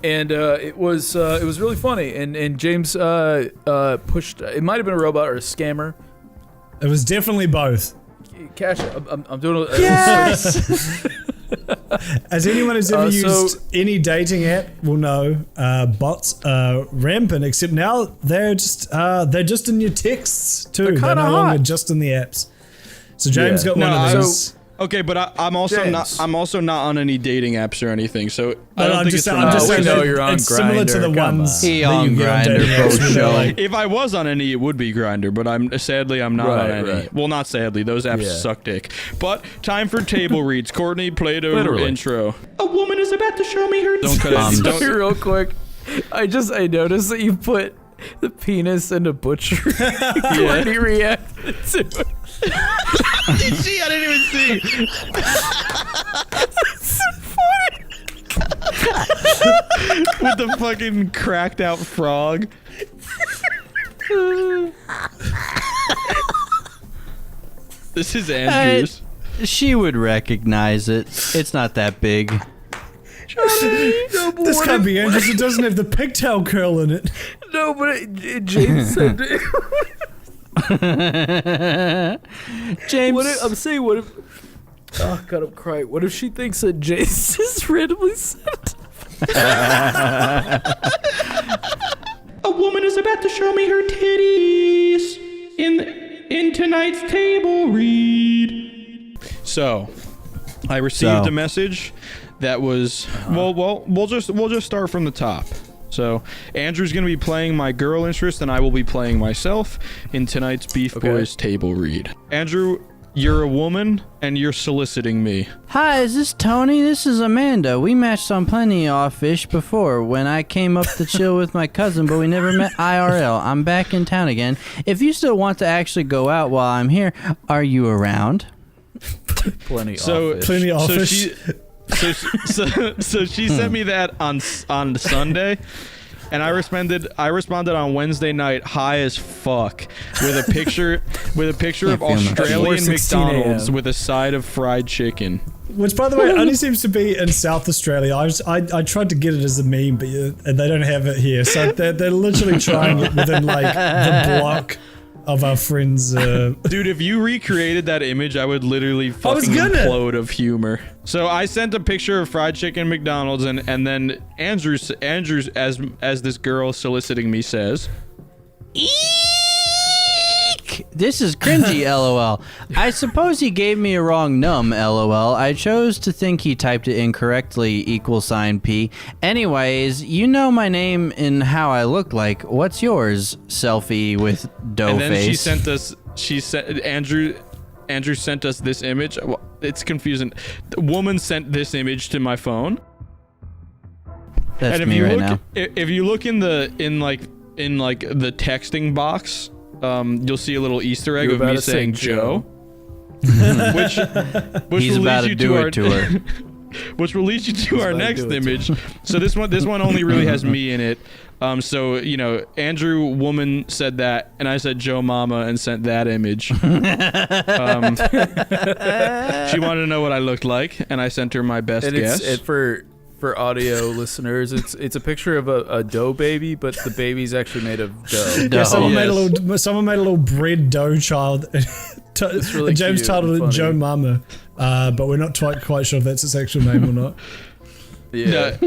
and it was really funny. And James pushed. It might have been a robot or a scammer. It was definitely both. Cash. I'm doing. Yes. As anyone who's ever So- used any dating app will know, bots are rampant. Except now they're just in your texts too. They're kinda no longer hot. just in the apps. So James Yeah. got No, one of those. Okay, but I'm also James. not on any dating apps or anything. So I don't I'm think just it's saying, I'm just we saying know that you're on it's similar to the Grindr, come ones on. He that on you get on Grindr, dating apps for where they're sure. like, If I was on any, it would be Grinder, but I'm not Right, on any. right. Well, not sadly, those apps Yeah. suck dick. But time for table reads. Courtney played over Literally. intro. A woman is about to show me her. Don't cut it. Don't. Real quick, I noticed that you put the penis into butchery. When he reacted to it. See, I didn't even see. With the fucking cracked out frog. This is Andrews. She would recognize it. It's not that big. this can't be Andrews. It doesn't have the pigtail curl in it. No, but James said. James. I'm saying, what if? Oh God, I'm crying. What if she thinks that Jace just randomly sent? A woman is about to show me her titties in tonight's table read. So, I received a message that was we'll just start from the top. So, Andrew's going to be playing my girl interest and I will be playing myself in tonight's Beefboys table read. Andrew, you're a woman and you're soliciting me. Hi, is this Tony? This is Amanda. We matched on Plenty of Fish before when I came up to chill with my cousin, but we never met IRL. I'm back in town again. If you still want to actually go out while I'm here, are you around? Plenty of fish. So she sent me that on Sunday, and I responded on Wednesday night, high as fuck, with a picture of Australian McDonald's with a side of fried chicken. Which, by the way, only seems to be in South Australia. I tried to get it as a meme, but they don't have it here. So they're literally trying it within like the block of our friends. Dude, if you recreated that image, I would literally fucking implode of humor. So I sent a picture of fried chicken McDonald's, and then Andrew's as this girl soliciting me says, Eek! This is cringy, lol. I suppose he gave me a wrong num, lol. I chose to think he typed it incorrectly, $P. Anyways, you know my name and how I look like. What's yours? Selfie with dough and then face. Andrew sent us this image. Well, it's confusing. The woman sent this image to my phone. That's me right now. If you look in the texting box, you'll see a little Easter egg of me saying Joe. Which He's will about lead to you do to our it to her. Which will lead you to our next image. So this one only really has me in it. So Andrew woman said that, and I said Joe Mama and sent that image. She wanted to know what I looked like, and I sent her my best guess. For audio listeners, it's a picture of a dough baby, but the baby's actually made of dough. Yeah, someone made a little bread dough child. Really James cute titled and it Joe Mama, but we're not quite sure if that's its actual name or not. Yeah,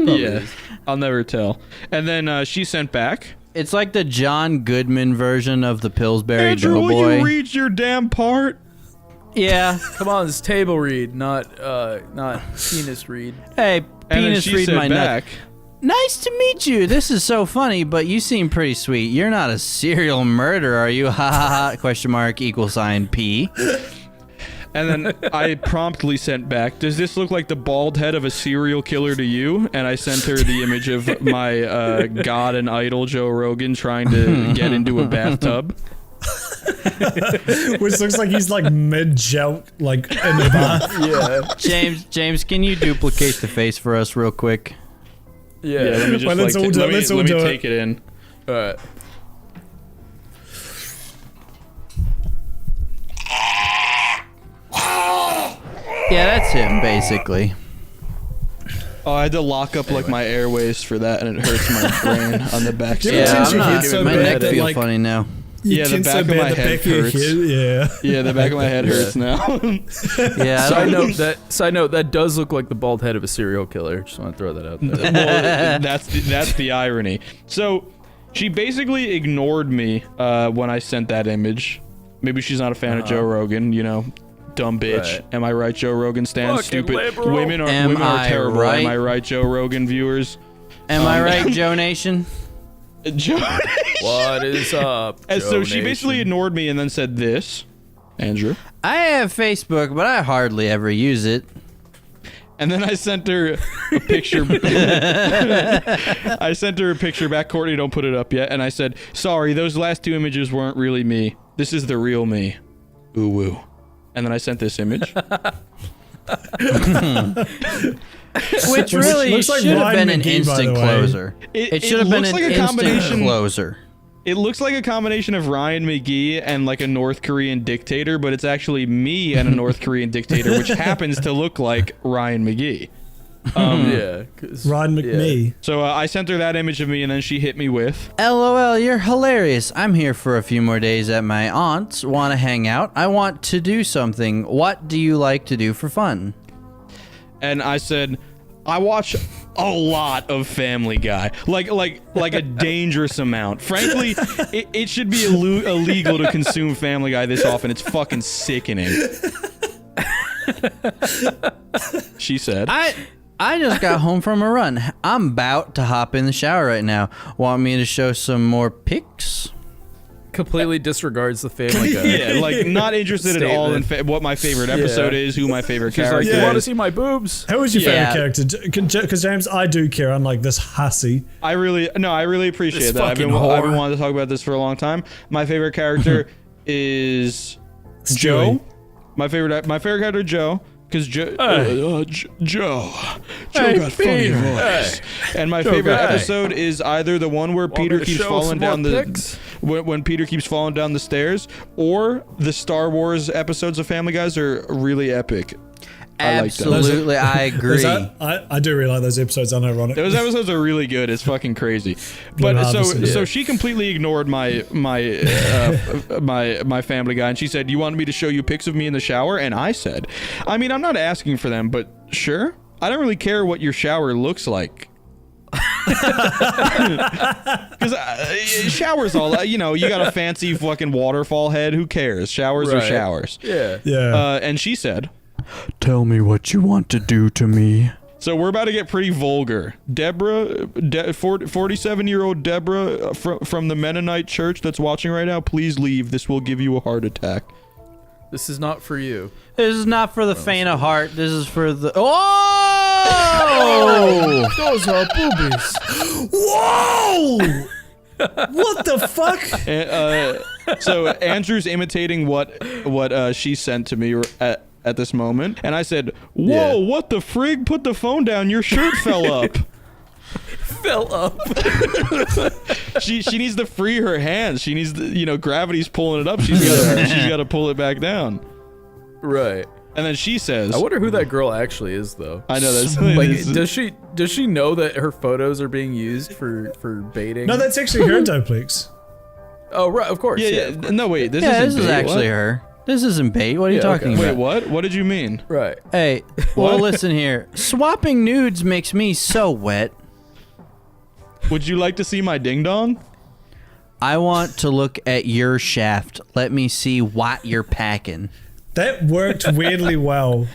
I'll never tell. And then she sent back. It's like the John Goodman version of the Pillsbury Andrew, Doughboy. will you read your damn part? Yeah. Come on, it's table read, not penis read. Hey, penis read my back. nut. Nice to meet you. This is so funny, but you seem pretty sweet. You're not a serial murderer, are you? Ha ha ha! $P. And then I promptly sent back, does this look like the bald head of a serial killer to you? And I sent her the image of my god and idol Joe Rogan trying to get into a bathtub. Which looks like he's like mid-jout, like in the bath. Yeah. James, can you duplicate the face for us real quick? Yeah, let me just let me take it in. All right. Yeah, that's him, basically. Oh, I had to lock up like my airways for that, and it hurts my brain on the back. My neck feels funny now. Yeah, the back of my head hurts. Yeah, the back of my head hurts now. Yeah. Side note, that does look like the bald head of a serial killer. Just want to throw that out there. Well, that's the irony. So she basically ignored me when I sent that image. Maybe she's not a fan of Joe Rogan, dumb bitch. Right. Am I right, Joe Rogan stands? Fucking Stupid. liberal. Women are terrible. Right? Am I right, Joe Rogan viewers? Am I right, Joe Nation? Joe What is up? And Joe so she Nation? basically ignored me and then said this, Andrew. I have Facebook, but I hardly ever use it. And then I sent her a picture. I sent her a picture back. Courtney, don't put it up yet. And I said, sorry, those last two images weren't really me. This is the real me. Ooh woo. And then I sent this image. Which really looks like should have Ryan been an McGee, by instant the way. closer. It should have been looks an like a instant combination- closer. It looks like a combination of Ryan McGee and like a North Korean dictator, but it's actually me and a North Korean dictator, which happens to look like Ryan McGee. Yeah. Ryan McNee. So I sent her that image of me, and then she hit me with, LOL, you're hilarious. I'm here for a few more days at my aunt's. Want to hang out? I want to do something. What do you like to do for fun? and I said, I watch a lot of Family Guy, like a dangerous amount. Frankly, it should be illegal to consume Family Guy this often. It's fucking sickening. She said. I just got home from a run. I'm about to hop in the shower right now. Want me to show some more pics? Completely disregards the Family Guy. Yeah, like not interested at all in what my favorite episode is, who my favorite character is. You want to see my boobs? Who was your favorite character? Because James, I do care, unlike this hussy. I really appreciate that. I've been wanting to talk about this for a long time. My favorite character is Joe. My favorite character, Joe. Because Joe got funny voice. And my favorite episode is either the one where Peter keeps falling down when Peter keeps falling down the stairs, or the Star Wars episodes of Family Guys are really epic. Absolutely, I agree. I do really like those episodes. Unironic. Those episodes are really good. It's fucking crazy. But so she completely ignored my Family Guy, and she said, "You wanted me to show you pics of me in the shower?" And I said, "I mean, I'm not asking for them, but sure. I don't really care what your shower looks like." Because showers all, you got a fancy fucking waterfall head. Who cares? Showers are showers. Yeah. And she said, "Tell me what you want to do to me." So we're about to get pretty vulgar. Deborah, 47-year-old Deborah from the Mennonite church that's watching right now, please leave. This will give you a heart attack. This is not for you. This is not for the faint of heart. This is for the... Oh! Those are boobies. Whoa! What the fuck? So Andrew's imitating what she sent to me at this moment, and I said, "Whoa, what the frig? Put the phone down. Your shirt fell up." Fell up. She needs to free her hands. She needs to, gravity's pulling it up. She's got to pull it back down. Right. And then she says, I wonder who that girl actually is, though. I know that's like, does she know that her photos are being used for baiting? No, that's actually her Doplex. Oh, right, of course. Yeah. No, wait, this is actually her. This isn't bait. What are you talking about? Wait, what? What did you mean? Right. Hey, well, listen here. Swapping nudes makes me so wet. Would you like to see my ding dong? I want to look at your shaft. Let me see what you're packing. That worked weirdly well.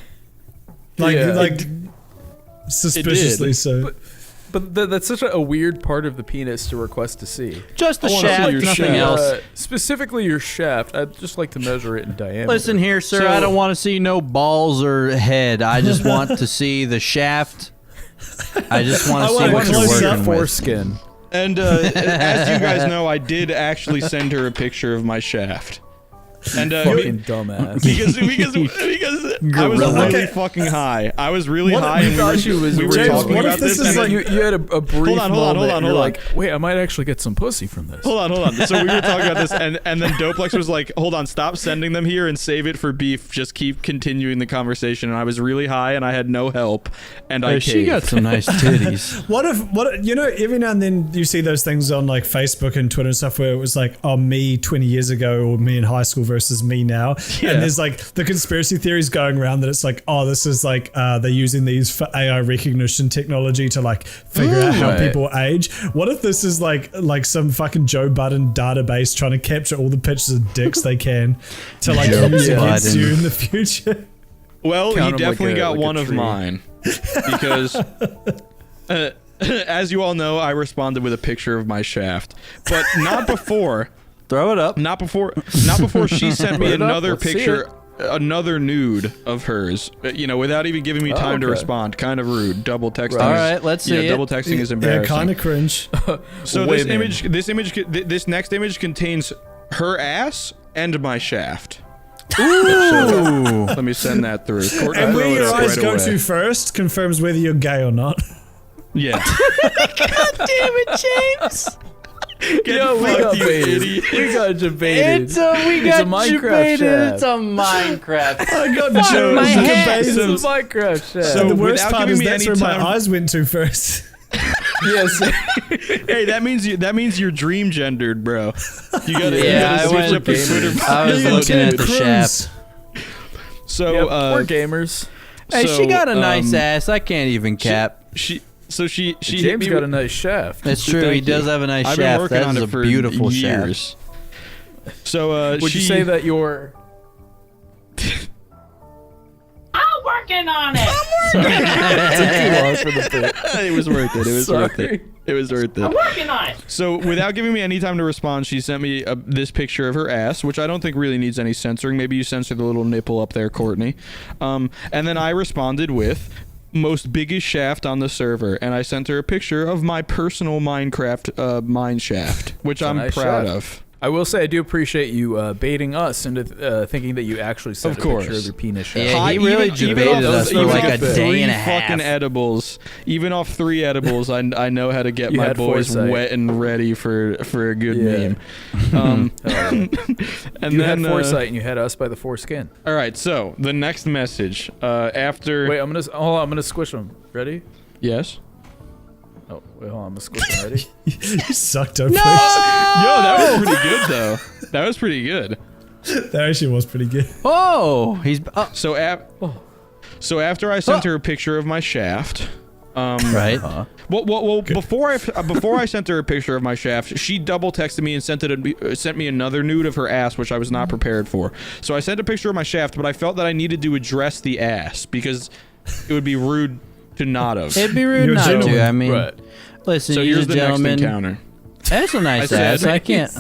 Suspiciously so. But that's such a weird part of the penis to request to see. Just the shaft, nothing else. Specifically your shaft. I'd just like to measure it in diameter. Listen here, sir. I don't want to see no balls or head. I just want to see the shaft. I just want to see what you're working foreskin. with. And as you guys know, I did actually send her a picture of my shaft. And fucking dumbass. Because I was really fucking high. I was really high, and we were talking about this. And you had a brief moment. Hold on. Like, wait, I might actually get some pussy from this. Hold on. So we were talking about this, and then Doplex was like, "Hold on, stop sending them here and save it for Beef. Just keep continuing the conversation." And I was really high, and I had no help, and I she got some nice titties. What every now and then you see those things on like Facebook and Twitter and stuff where it was like, oh, me 20 years ago or me in high school versus me now. Yeah. And there's like the conspiracy theories going around that it's like, oh, this is like they're using these for AI recognition technology to like figure out how people age. What if this is like some fucking Joe Budden database trying to capture all the pictures of dicks they can to like use against you in the future? Well, you definitely got one of mine because as you all know, I responded with a picture of my shaft, but not before. Throw it up. Not before she sent me another picture, another nude of hers, without even giving me time to respond. Kind of rude. Double texting. All right, let's see. Double texting is embarrassing. Yeah, kind of cringe. So this next image contains her ass and my shaft. Ooh. Let me send that through. And where your eyes go to first confirms whether you're gay or not. Yeah. God damn it, James. Yo, we got baited. We got debated. We got Minecraft debated. shaft. It's a Minecraft. I got Fuck chose my to head. debate. It's a Minecraft shaft. So the worst without part giving is me that's any where my time- eyes went to first. yes. Hey, that means you're dream gendered, bro. You gotta, Yeah, you gotta switch up the gamers. Twitter. I was Yeah, looking at the Cruise. shaft. So we're gamers. Hey, she got a nice um, ass. I can't even cap. She hit James me got with- a nice shaft. That's true. Thank He does you. have a nice I've been shaft. working That on is it a for beautiful shaft. years. So Would you say that you're? I'm working on it. Too long for the bit. it was worth it. It was worth Sorry. it. It was worth it. I'm working on it. So without giving me any time to respond, she sent me this picture of her ass, which I don't think really needs any censoring. Maybe you censor the little nipple up there, Courtney. And then I responded with most biggest shaft on the server, and I sent her a picture of my personal Minecraft mine shaft, which I'm nice proud shaft. of. I will say I do appreciate you baiting us into thinking that you actually sent Of a picture course. of your penis shaft. Yeah, he really debated us for like a day and a half. Fucking edibles, even off 3 edibles, I know how to get You my had boys foresight. wet and ready for a good Yeah. meme. And You then had foresight and you had us by the foreskin. all right, so the next message after Wait, I'm gonna squish them. Ready? yes. Oh, wait, hold on. I'm gonna squish them. Ready? You sucked up. Yo, that was pretty good though. That was pretty good. That actually was pretty good. Oh, he's So after I sent her a picture of my shaft, right. well, before I sent her a picture of my shaft, she double texted me and sent me another nude of her ass, which I was not prepared for. So I sent a picture of my shaft, but I felt that I needed to address the ass because it would be rude to not have. It'd be rude You're a not gentleman. to. I mean, Right. listen, So he's here's a the next gentleman. encounter. That's a nice I ass. said- I can't.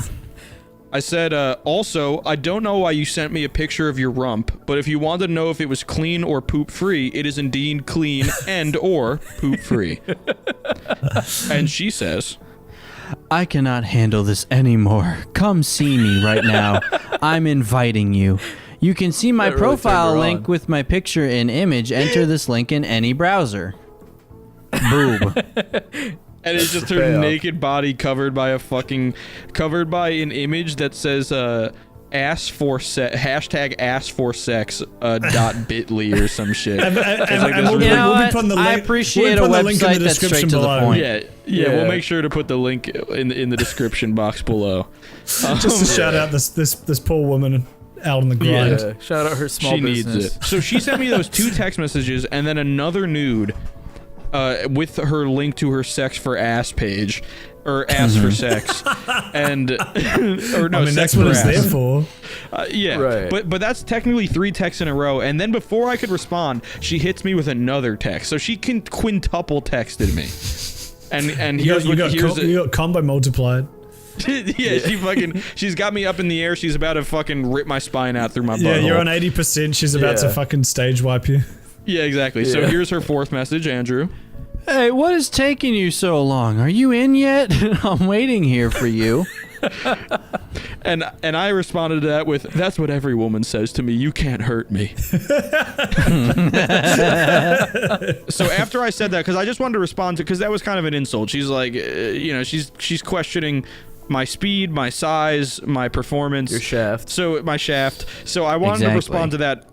I said, also, I don't know why you sent me a picture of your rump, but if you want to know if it was clean or poop-free, it is indeed clean and or poop-free. And she says, I cannot handle this anymore. Come see me right now. I'm inviting you. You can see my That really profile turned her link on. with my picture and image. Enter this link in any browser. Boob. and it's just her payoff. naked body covered by an image that says, ass for sex, hashtag ass for sex, .bitly or some shit. And we'll, You know we'll be what? putting the I link. appreciate we'll a put the link in website the that's straight description to the below. point. Yeah, we'll make sure to put the link in the description box below. Just to shout out this poor woman out on the grind. Yeah. Shout out her small She business. needs it. So she sent me those 2 text messages and then another nude with her link to her sex for ass page. Or ass for sex. And or no, I mean, sex that's what for it's ass. there for. Yeah, Right. but that's technically 3 texts in a row, and then before I could respond, she hits me with another text. So she can quintuple texted me, and You here's got combo multiplied. yeah, she's got me up in the air. She's about to fucking rip my spine out through my butthole. Yeah, you're on 80%. She's about to Yeah. fucking stage wipe you. Yeah, exactly. So Yeah. here's her 4th message, Andrew. Hey, what is taking you so long? Are you in yet? I'm waiting here for you. And I responded to that with, "That's what every woman says to me. You can't hurt me." So after I said that, because I just wanted to respond to, because that was kind of an insult. She's like, she's questioning my speed, my size, my performance, Your shaft. So my shaft. So I wanted to respond to that.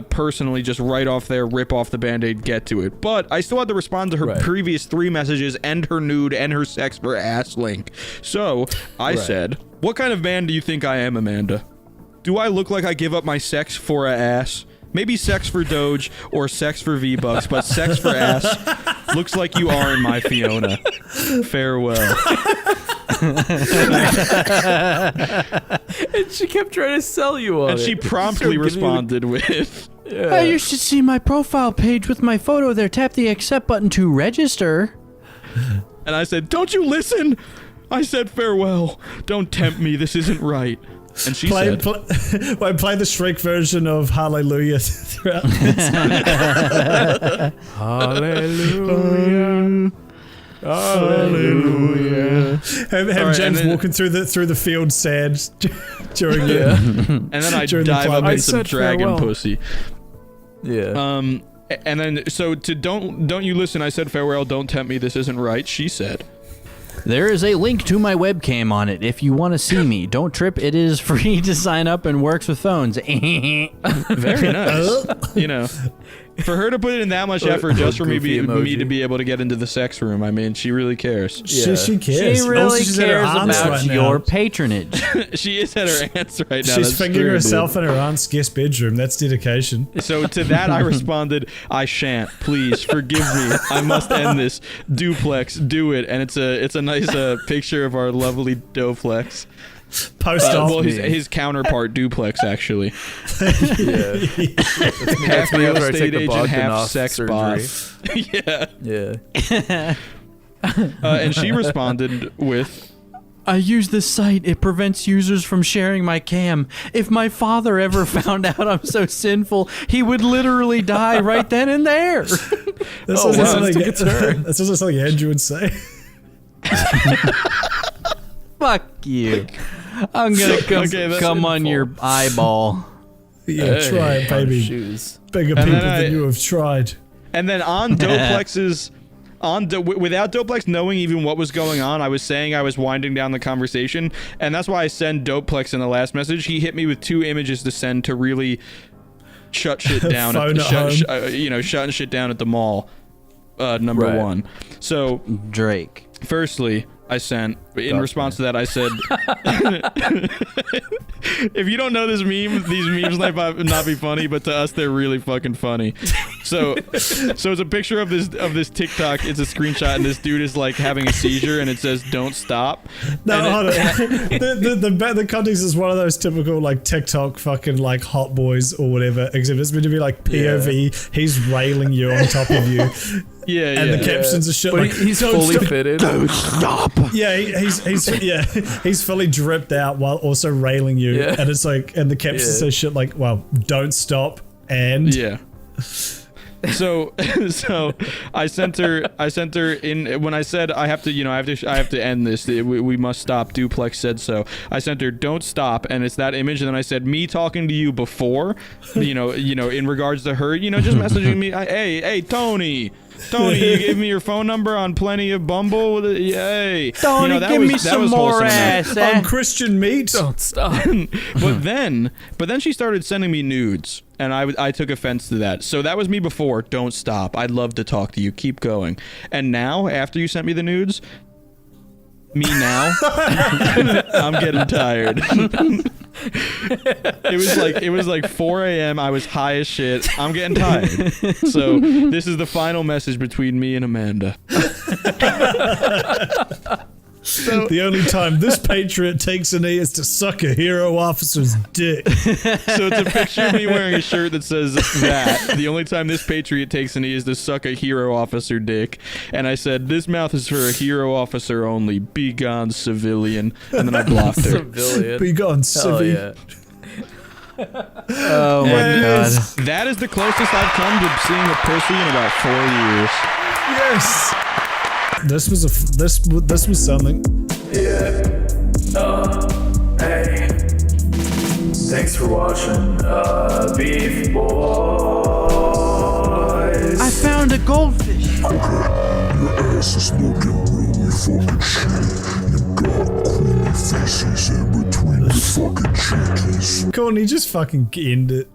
Personally, just right off there, rip off the band-aid, get to it. But I still had to respond to her previous 3 messages and her nude and her sex for ass link. So I said, "What kind of man do you think I am, Amanda? Do I look like I give up my sex for a ass? Maybe sex for Doge or sex for V-Bucks, but sex for ass looks like you are in my Fiona. Farewell." And she kept trying to sell you on And it. she promptly responded with, Hey, you should see my profile page with my photo there. Tap the accept button to register. and I said, "Don't you listen? I said farewell. Don't tempt me. This isn't right." And she said, play the Shrek version of Hallelujah throughout this. Hallelujah. Hallelujah. Have Alright, James and then- walking through the field sad during and then I During the dive up climate. in I some said dragon farewell. pussy. Yeah. And then so to don't you listen? I said farewell. Don't tempt me. This isn't right. She said, There is a link to my webcam on it if you want to see me. Don't trip, it is free to sign up and works with phones. Very nice. You know, for her to put in that much effort just for me to be able to get into the sex room, I mean, she really cares. Yeah. She cares. She really also, cares about your patronage. She is at her aunt's right now. She's fingering herself in her aunt's guest bedroom. That's dedication. So to that I responded, I shan't. Please forgive me. I must end this. Duplex, do it. And it's a nice picture of our lovely Doplex. Well, his counterpart Duplex, actually. Yeah. Half real estate agent, half sex surgery. boss. Yeah. Yeah. And she responded with, I use this site. It prevents users from sharing my cam. If my father ever found out I'm so sinful, he would literally die right then and there. That's something Andrew would say. Fuck you. I'm gonna come on your eyeball. Yeah, try it, baby. Bigger people than you have tried. And then on Doplex's... without Doplex knowing even what was going on, I was saying I was winding down the conversation, and that's why I send Doplex in the last message. He hit me with 2 images to send to really shut shit down. Shutting shit down at the mall. Number 1. So Drake. Firstly, I sent in response to that. I said, "If you don't know this meme, these memes might not be funny, but to us, they're really fucking funny." So it's a picture of this TikTok. It's a screenshot, and this dude is like having a seizure, and it says, "Don't stop." No, hold on. The context is one of those typical like TikTok fucking like hot boys or whatever. Except it's meant to be like POV. He's railing you on top of you. Yeah, and the captions are shit but like he's fully fitted. Don't stop. Yeah, he's fully dripped out while also railing you, and it's like, and the captions say shit like, "Well, don't stop," and So I sent her in when I said I have to end this. We must stop. Duplex said so. I sent her don't stop, and it's that image. And then I said me talking to you before, in regards to her, just messaging me. Hey, Tony, you gave me your phone number on Plenty of Bumble. Yay, Tony, give me some more ass. On Christian Meat. Don't stop. But then she started sending me nudes. And I took offense to that. So that was me before. Don't stop. I'd love to talk to you. Keep going. And now, after you sent me the nudes, me now, I'm getting tired. It was like 4 a.m. I was high as shit. I'm getting tired. So this is the final message between me and Amanda. So, the only time this patriot takes a knee is to suck a hero officer's dick. So it's a picture of me wearing a shirt that says that. The only time this patriot takes a knee is to suck a hero officer dick. And I said, this mouth is for a hero officer only. Be gone, civilian. And then I blocked her. Civilian. Be gone, civilian. Oh my god. That is the closest I've come to seeing a pussy in about 4 years. Yes. This was something. Yeah. Hey. Thanks for watching, Beefboys. I found a goldfish. Okay, your ass is looking really fucking shit. You got creamy faces in between the fucking chickies. Courtney, just fucking end it.